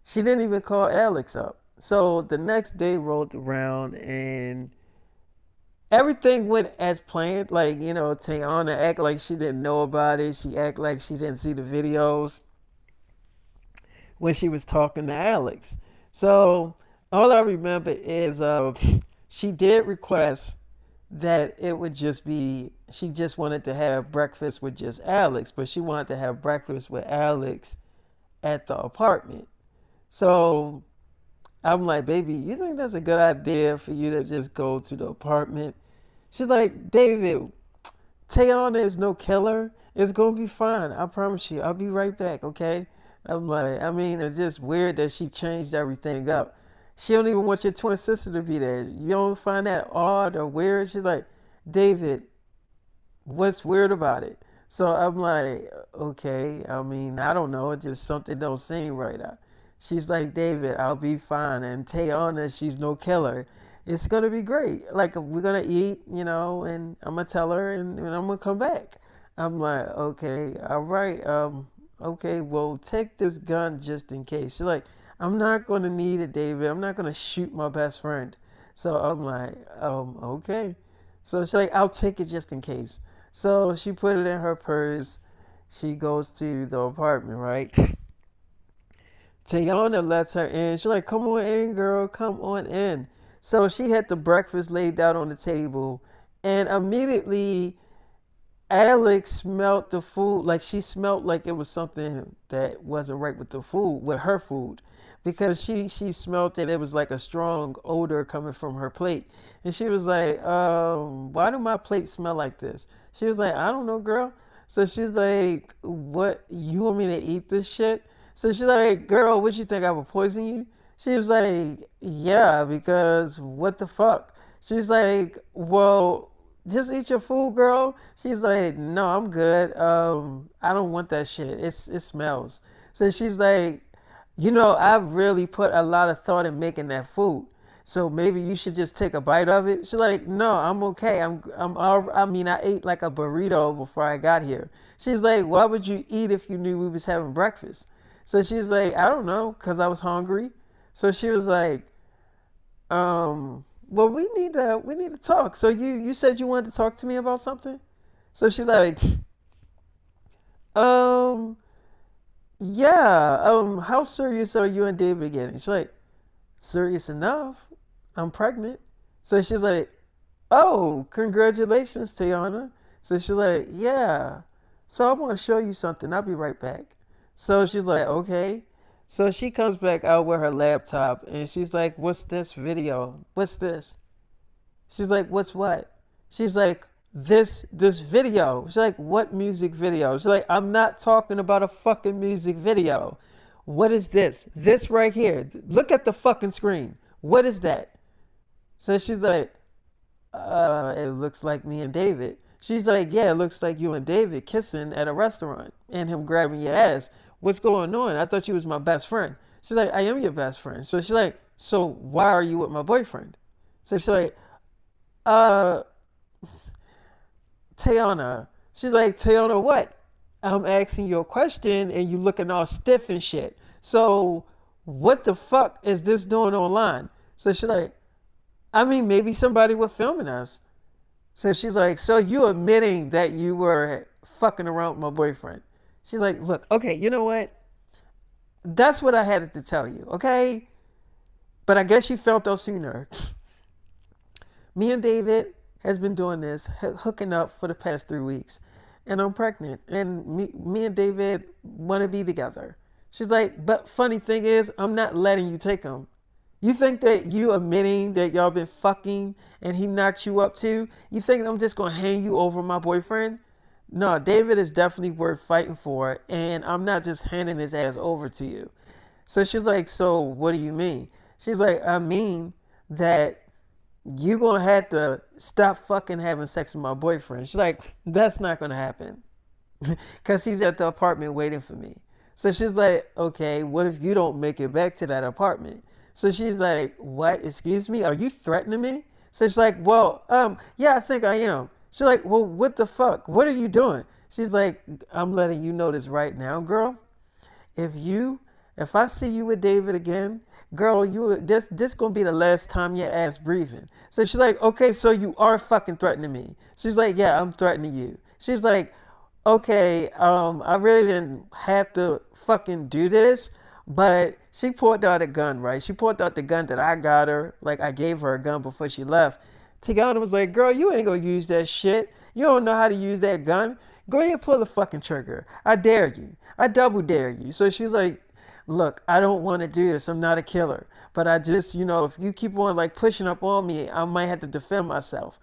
she didn't even call Alex up. So the next day rolled around and everything went as planned. Like, Tayana act like she didn't know about it. She act like she didn't see the videos when she was talking to Alex. So all I remember is she did request that it would just be, she just wanted to have breakfast with just Alex, but she wanted to have breakfast with Alex at the apartment. So I'm like, baby, you think that's a good idea for you to just go to the apartment? She's like, David, Tayana is no killer. It's gonna be fine. I promise you. I'll be right back, okay? I'm like, I mean, it's just weird that she changed everything up. She don't even want your twin sister to be there. You don't find that odd or weird? She's like, David, what's weird about it? So I'm like, okay, I mean, I don't know. It's just something don't seem right. She's like, David, I'll be fine. And Tayana, she's no killer. It's gonna be great. Like we're gonna eat, and I'm gonna tell her, and I'm gonna come back. I'm like, okay, all right, okay, well, take this gun just in case. She's like, I'm not gonna need it, David. I'm not gonna shoot my best friend. So I'm like, okay. So she's like, I'll take it just in case. So she put it in her purse. She goes to the apartment, right? Tayana lets her in. She's like, come on in, girl. Come on in. So she had the breakfast laid out on the table. And immediately, Alex smelled the food. Like she smelled like it was something that wasn't right with the food, with her food. Because she smelled that it was like a strong odor coming from her plate. And she was like, why do my plate smell like this? She was like, I don't know, girl. So she's like, what? You want me to eat this shit? So she's like, girl, what you think I would poison you? She was like, yeah, because what the fuck? She's like, well, just eat your food, girl. She's like, no, I'm good. I don't want that shit. It smells. So she's like, I've really put a lot of thought in making that food. So maybe you should just take a bite of it. She's like, no, I'm okay. I mean, I ate like a burrito before I got here. She's like, why would you eat if you knew we was having breakfast? So she's like, I don't know, cause I was hungry. So she was like, well, we need to talk. So you said you wanted to talk to me about something. So she's like, um, yeah, how serious are you and David getting? She's like, serious enough. I'm pregnant. So she's like, oh, congratulations, Tiana. So she's like, yeah. So I want to show you something. I'll be right back. So she's like, okay. So she comes back out with her laptop and she's like, what's this video? What's this? She's like, what's what? She's like, this video. She's like, what music video? She's like, I'm not talking about a fucking music video. What is this? This right here. Look at the fucking screen. What is that? So she's like, it looks like me and David. She's like, yeah, it looks like you and David kissing at a restaurant and him grabbing your ass. What's going on? I thought you was my best friend. She's like, I am your best friend. So she's like, so why are you with my boyfriend? So she's like, uh, Tayana. She's like, Tayana, what? I'm asking you a question and you looking all stiff and shit. So what the fuck is this doing online? So she's like, I mean, maybe somebody was filming us. So she's like, so you admitting that you were fucking around with my boyfriend? She's like, look, okay, you know what? That's what I had to tell you, okay? But I guess you felt those sooner. Me and David has been doing this, hooking up for the past 3 weeks. And I'm pregnant. And me and David want to be together. She's like, but funny thing is, I'm not letting you take him. You think that you admitting that y'all been fucking and he knocked you up too? You think I'm just gonna hang you over my boyfriend? No, David is definitely worth fighting for, and I'm not just handing his ass over to you. So she's like, so what do you mean? She's like, I mean that you gonna have to stop fucking having sex with my boyfriend. She's like, that's not gonna happen. Cause he's at the apartment waiting for me. So she's like, okay, what if you don't make it back to that apartment? So she's like, what? Excuse me? Are you threatening me? So she's like, well, yeah, I think I am. She's like, well, what the fuck? What are you doing? She's like, I'm letting you know this right now, girl. If I see you with David again, girl, this gonna be the last time your ass breathing. So she's like, okay, so you are fucking threatening me. She's like, yeah, I'm threatening you. She's like, okay, I really didn't have to fucking do this, but she pulled out a gun, right? She pulled out the gun that I got her, like I gave her a gun before she left. Tiana was like, girl, you ain't gonna use that shit. You don't know how to use that gun. Go ahead and pull the fucking trigger. I dare you. I double dare you. So she's like, look, I don't want to do this. I'm not a killer. But I just, if you keep on like pushing up on me, I might have to defend myself.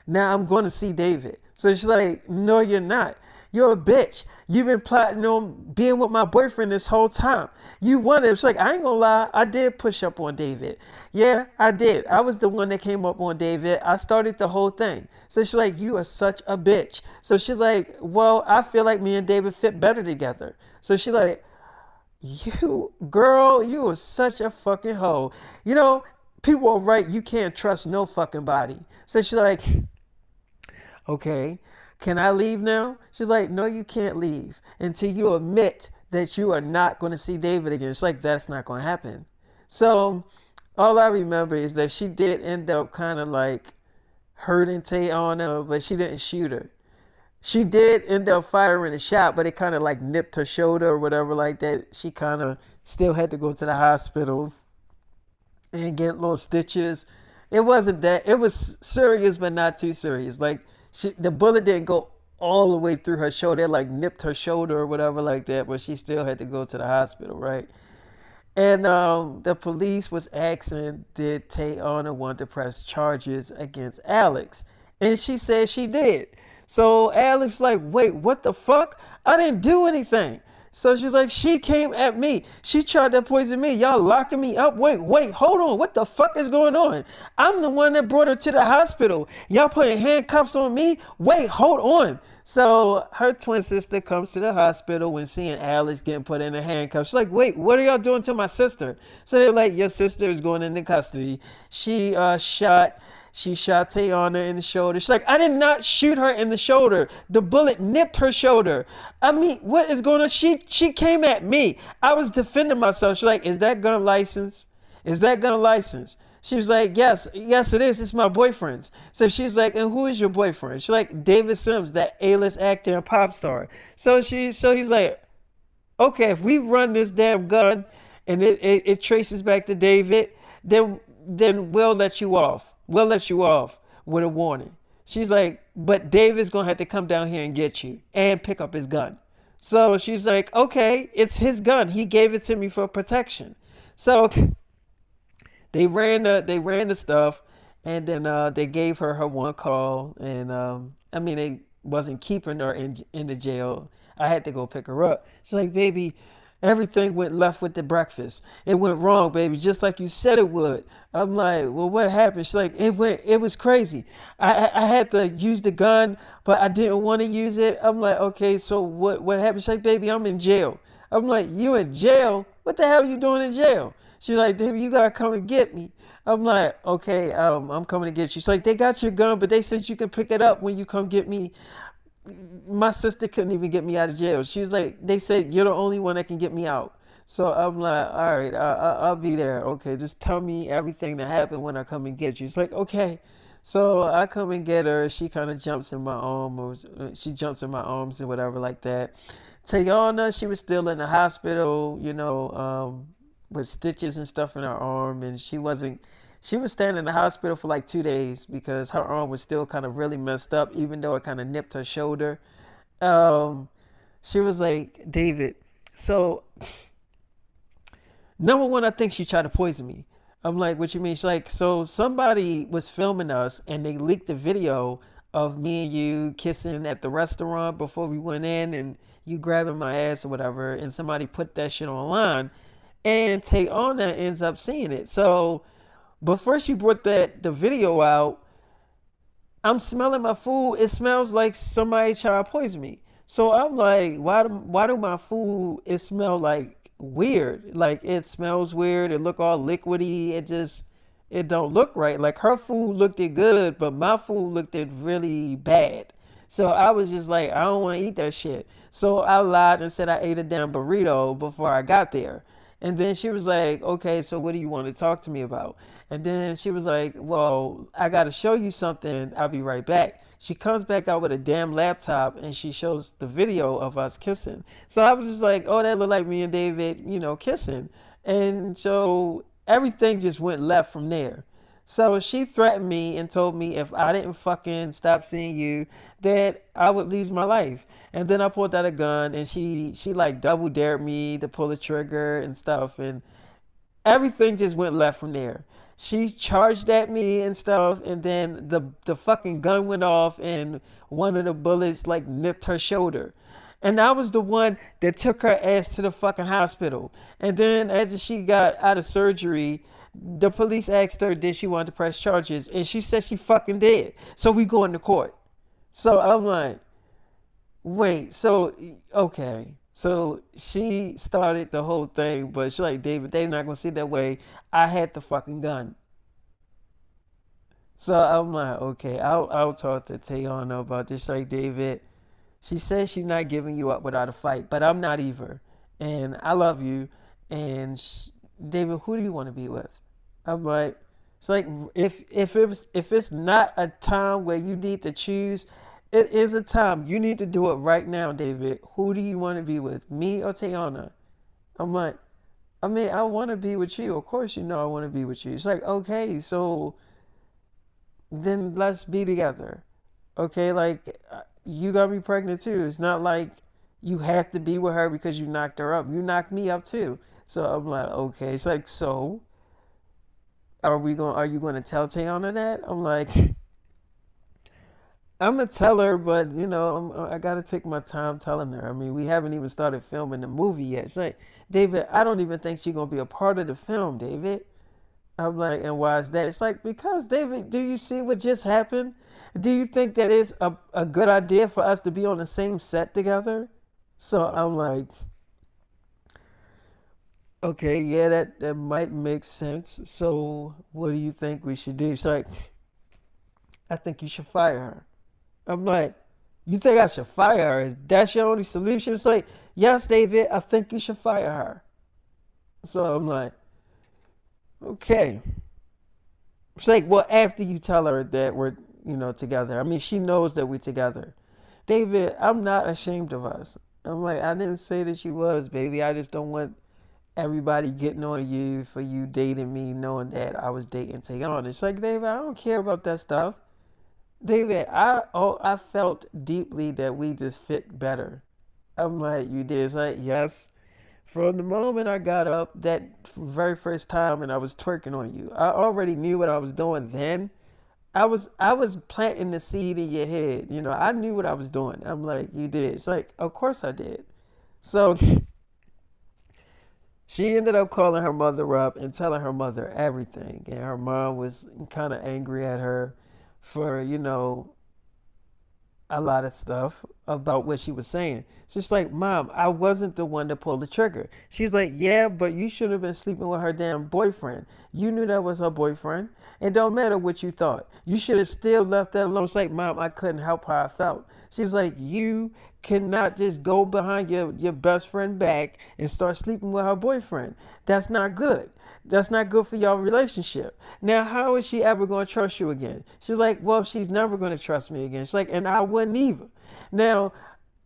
Now I'm going to see David. So she's like, no, you're not. You're a bitch. You've been plotting on being with my boyfriend this whole time. You wanted. It's like, I ain't gonna lie. I did push up on David. Yeah, I did. I was the one that came up on David. I started the whole thing. So she's like, you are such a bitch. So she's like, well, I feel like me and David fit better together. So she's like, you, girl, you are such a fucking hoe. You know, people are right. You can't trust no fucking body. So she's like, okay, can I leave now? She's like, no, you can't leave until you admit that you are not going to see David again. She's like, that's not going to happen. So all I remember is that she did end up kind of like hurting Tayana, but she didn't shoot her. She did end up firing a shot, but it kind of like nipped her shoulder or whatever like that. She kind of still had to go to the hospital and get little stitches. It wasn't that. It was serious, but not too serious. Like the bullet didn't go all the way through her shoulder. It like nipped her shoulder or whatever like that, but she still had to go to the hospital, right? And the police was asking, did Tayana want to press charges against Alex? And she said she did. So Alex like, wait, what the fuck? I didn't do anything. So she's like, she came at me. She tried to poison me. Y'all locking me up. Wait, hold on. What the fuck is going on? I'm the one that brought her to the hospital. Y'all putting handcuffs on me? Wait, hold on. So her twin sister comes to the hospital when seeing Alex getting put in the handcuffs. She's like, wait, what are y'all doing to my sister? So they're like, your sister is going into custody. She shot Tayana in the shoulder. She's like, I did not shoot her in the shoulder. The bullet nipped her shoulder. I mean, what is going on? She came at me. I was defending myself. She's like, is that gun licensed? Is that gun licensed? She was like, yes, it is. It's my boyfriend's. So she's like, and who is your boyfriend? She's like, David Sims, that A-list actor and pop star. So he's like, okay, if we run this damn gun and it traces back to David, then we'll let you off. We'll let you off with a warning. She's like, but David's gonna have to come down here and get you and pick up his gun. So she's like, okay, it's his gun. He gave it to me for protection. So they ran the stuff, and then they gave her one call, and I mean they wasn't keeping her in the jail. I had to go pick her up. She's like, baby, everything went left with the breakfast. It went wrong, baby, just like you said it would. I'm like, well, what happened? She's like, it was crazy. I had to use the gun, but I didn't want to use it. I'm like, okay, so what happened? She's like, baby, I'm in jail. I'm like, you in jail? What the hell are you doing in jail? She's like, baby, you gotta come and get me. I'm like, okay, I'm coming to get you. She's like, they got your gun, but they said you can pick it up when you come get me. My sister couldn't even get me out of jail. She was like, they said you're the only one that can get me out. So I'm like, all right, I'll be there. Okay, just tell me everything that happened when I come and get you. It's like, okay. So I come and get her. She kind of jumps in my arms. She jumps in my arms and whatever like that. Tayana, she was still in the hospital, with stitches and stuff in her arm, and she wasn't. She was staying in the hospital for like 2 days because her arm was still kind of really messed up, even though it kind of nipped her shoulder. Um, she was like, David. So number one, I think she tried to poison me. I'm like, what you mean? She's like, so somebody was filming us and they leaked the video of me and you kissing at the restaurant before we went in and you grabbing my ass or whatever. And somebody put that shit online and Tayana ends up seeing it. So, but first you brought the video out. I'm smelling my food. It smells like somebody tried to poison me. So I'm like, why do my food it smell like weird? Like it smells weird. It look all liquidy. It don't look right. Like her food looked it good, but my food looked it really bad. So I was just like, I don't want to eat that shit. So I lied and said I ate a damn burrito before I got there. And then she was like, okay, so what do you want to talk to me about? And then she was like, well, I got to show you something. I'll be right back. She comes back out with a damn laptop and she shows the video of us kissing. So I was just like, oh, that looked like me and David, kissing. And so everything just went left from there. So she threatened me and told me if I didn't fucking stop seeing you, that I would lose my life. And then I pulled out a gun and she like double dared me to pull the trigger and stuff, and everything just went left from there. She charged at me and stuff, and then the fucking gun went off, and one of the bullets like nipped her shoulder. And I was the one that took her ass to the fucking hospital. And then after she got out of surgery, the police asked her did she want to press charges, and she said she fucking did. So we going to court. So I'm like, wait, so okay. So she started the whole thing, but she's like, David, they're not gonna see it that way. I had the fucking gun. So I'm like, okay, I'll talk to Tayana about this. Like, David, she says she's not giving you up without a fight, but I'm not either. And I love you. And David, who do you want to be with? I'm like, it's like if it's not a time where you need to choose, it is a time. You need to do it right now, David. Who do you want to be with, me or Tayana? I'm like, I mean, I want to be with you. Of course, I want to be with you. It's like, okay, so then let's be together. Okay, like you got me pregnant too. It's not like you have to be with her because you knocked her up. You knocked me up too. So I'm like, okay. It's like, so are you gonna tell Tayana that? I'm like, I'm gonna tell her, but I gotta take my time telling her. I mean, we haven't even started filming the movie yet. She's like, David, I don't even think she's gonna be a part of the film, David. I'm like, and why is that? It's like, because, David, do you see what just happened? Do you think that it's a good idea for us to be on the same set together? So I'm like, okay, yeah, that might make sense. So what do you think we should do? She's like, I think you should fire her. I'm like, you think I should fire her? Is that your only solution? It's like, yes, David, I think you should fire her. So I'm like, okay. It's like, well, after you tell her that we're, together. I mean, she knows that we're together. David, I'm not ashamed of us. I'm like, I didn't say that you was, baby. I just don't want everybody getting on you for you dating me, knowing that I was dating Tayon. It's like, David, I don't care about that stuff. David, I felt deeply that we just fit better. I'm like, you did. It's like, yes. From the moment I got up that very first time and I was twerking on you, I already knew what I was doing then. I was planting the seed in your head. I knew what I was doing. I'm like, you did. It's like, of course I did. So she ended up calling her mother up and telling her mother everything. And her mom was kind of angry at her for, a lot of stuff about what she was saying. So it's like, Mom, I wasn't the one to pull the trigger. She's like, yeah, but you should have been sleeping with her damn boyfriend. You knew that was her boyfriend. It don't matter what you thought. You should have still left that alone. It's like, Mom, I couldn't help how I felt. She's like, you cannot just go behind your best friend back and start sleeping with her boyfriend. That's not good. That's not good for your relationship. Now, how is she ever going to trust you again? She's like, well, she's never going to trust me again. She's like, and I wouldn't either. Now,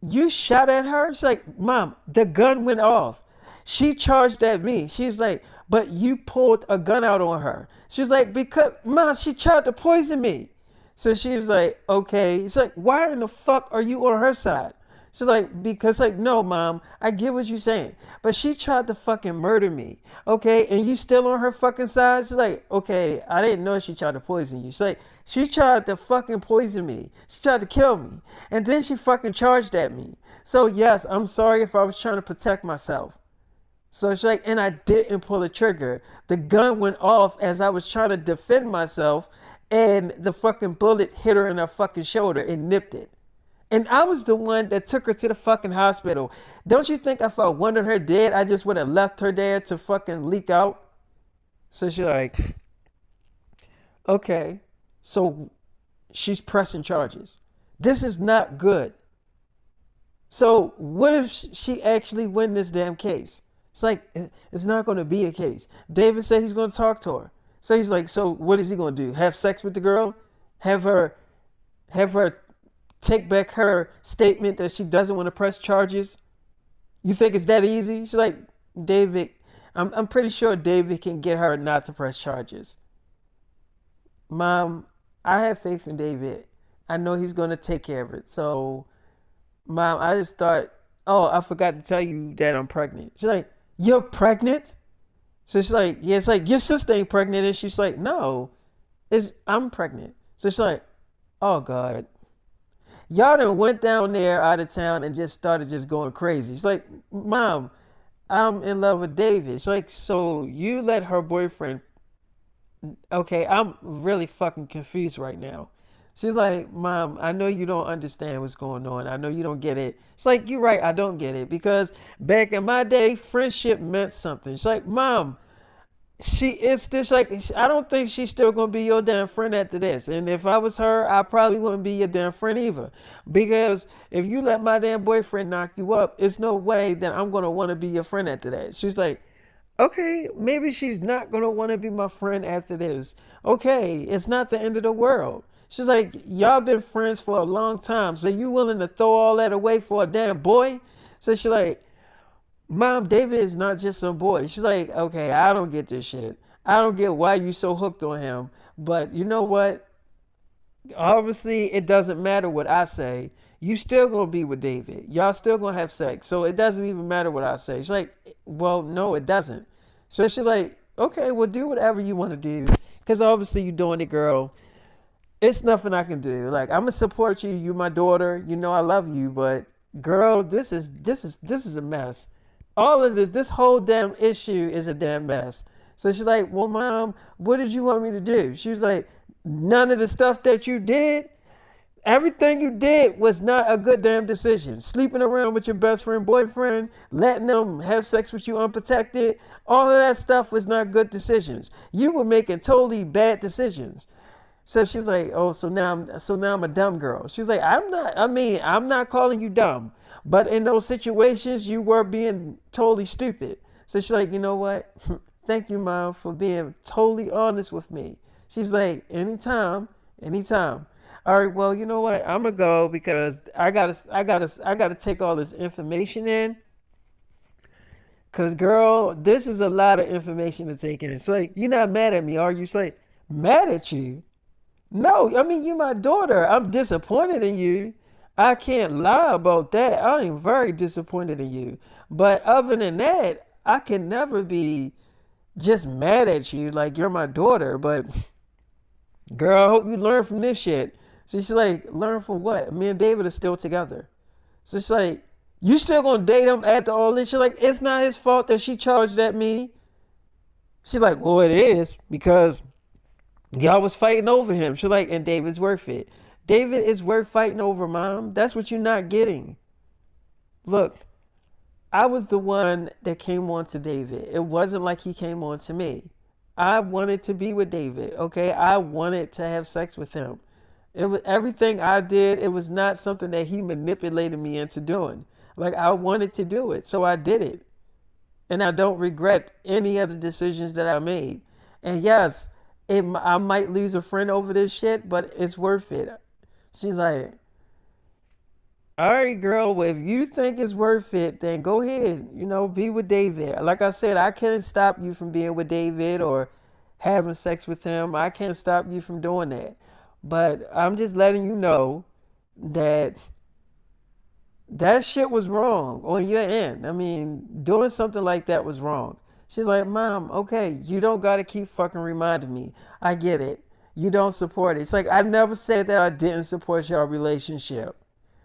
you shot at her? She's like, Mom, the gun went off. She charged at me. She's like, but you pulled a gun out on her. She's like, because, Mom, she tried to poison me. So she's like, okay. It's like, why in the fuck are you on her side? She's like, because, like, no, Mom, I get what you're saying. But she tried to fucking murder me. Okay, and you still on her fucking side? She's like, okay, I didn't know she tried to poison you. She's like, she tried to fucking poison me. She tried to kill me. And then she fucking charged at me. So, yes, I'm sorry if I was trying to protect myself. So she's like, and I didn't pull the trigger. The gun went off as I was trying to defend myself, and the fucking bullet hit her in her fucking shoulder and nipped it. And I was the one that took her to the fucking hospital. Don't you think if I wanted her dead, I just would have left her there to fucking leak out? So she's like, okay. So she's pressing charges. This is not good. So what if she actually win this damn case? It's like it's not going to be a case. David said he's going to talk to her. So he's like, so what is he going to do? Have sex with the girl? Have her have her take back her statement that she doesn't want to press charges? You think it's that easy? She's like, David, I'm pretty sure David can get her not to press charges. Mom, I have faith in David. I know he's going to take care of it. So, Mom, I just thought, oh, I forgot to tell you that I'm pregnant. She's like, you're pregnant? So she's like, yeah, it's like, your sister ain't pregnant. And she's like, no, I'm pregnant. So she's like, oh, God. Y'all done went down there out of town and just started just going crazy. She's like, Mom, I'm in love with David. She's like, so you let her boyfriend. Okay, I'm really fucking confused right now. She's like, Mom, I know you don't understand what's going on. I know you don't get it. It's like, you're right, I don't get it. Because back in my day, friendship meant something. She's like, Mom, she is this like I don't think she's still gonna be your damn friend after this. And if I was her, I probably wouldn't be your damn friend either. Because if you let my damn boyfriend knock you up, it's no way that I'm gonna want to be your friend after that. She's like, okay, maybe she's not gonna want to be my friend after this. Okay, it's not the end of the world. She's like, y'all been friends for a long time, so you willing to throw all that away for a damn boy? So she's like, Mom, David is not just some boy. She's like, okay, I don't get this shit. I don't get why you so hooked on him. But you know what? Obviously, it doesn't matter what I say. You still gonna be with David. Y'all still gonna have sex. So it doesn't even matter what I say. She's like, well, no, it doesn't. So she's like, okay, well, do whatever you want to do. Because obviously you're doing it, girl. It's nothing I can do. Like, I'm gonna support you. You my daughter. You know I love you. But girl, this is a mess. All of this whole damn issue is a damn mess. So she's like, well, Mom, what did you want me to do? She was like, none of the stuff that you did, everything you did was not a good damn decision. Sleeping around with your best friend, boyfriend, letting them have sex with you unprotected, all of that stuff was not good decisions. You were making totally bad decisions. So she's like, oh, so now I'm a dumb girl. She's like, I'm not. I mean, I'm not calling you dumb, but in those situations, you were being totally stupid. So she's like, you know what? Thank you, Mom, for being totally honest with me. She's like, anytime, anytime. All right, well, you know what? I'm gonna go because I gotta take all this information in. Cause girl, this is a lot of information to take in. It's like, you're not mad at me, are you? It's like, mad at you? No, I mean, you're my daughter. I'm disappointed in you. I can't lie about that. I am very disappointed in you. But other than that, I can never be just mad at you like you're my daughter. But girl, I hope you learn from this shit. So she's like, learn from what? Me and David are still together. So she's like, you still gonna date him after all this? She's like, it's not his fault that she charged at me. She's like, well, it is because y'all was fighting over him. She's like, and David's worth it. David is worth fighting over, Mom. That's what you're not getting. Look, I was the one that came on to David. It wasn't like he came on to me. I wanted to be with David, okay? I wanted to have sex with him. It was everything I did, it was not something that he manipulated me into doing. Like I wanted to do it, so I did it. And I don't regret any of the decisions that I made. And yes, I might lose a friend over this shit, but it's worth it. She's like, all right, girl, well, if you think it's worth it, then go ahead, be with David. Like I said, I can't stop you from being with David or having sex with him. I can't stop you from doing that. But I'm just letting you know that that shit was wrong on your end. I mean, doing something like that was wrong. She's like, Mom, okay, you don't got to keep fucking reminding me. I get it. You don't support it. It's like, I never said that I didn't support your relationship.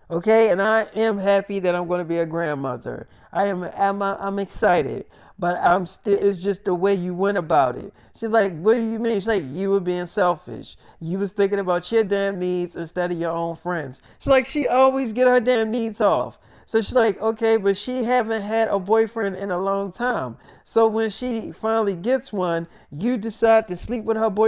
Okay, and I am happy that I'm going to be a grandmother. I'm excited, but I'm still. It's just the way you went about it. She's like, "What do you mean?" She's like, "You were being selfish. You was thinking about your damn needs instead of your own friends." She's like, "She always get her damn needs off." So she's like, "Okay, but she haven't had a boyfriend in a long time. So when she finally gets one, you decide to sleep with her boyfriend."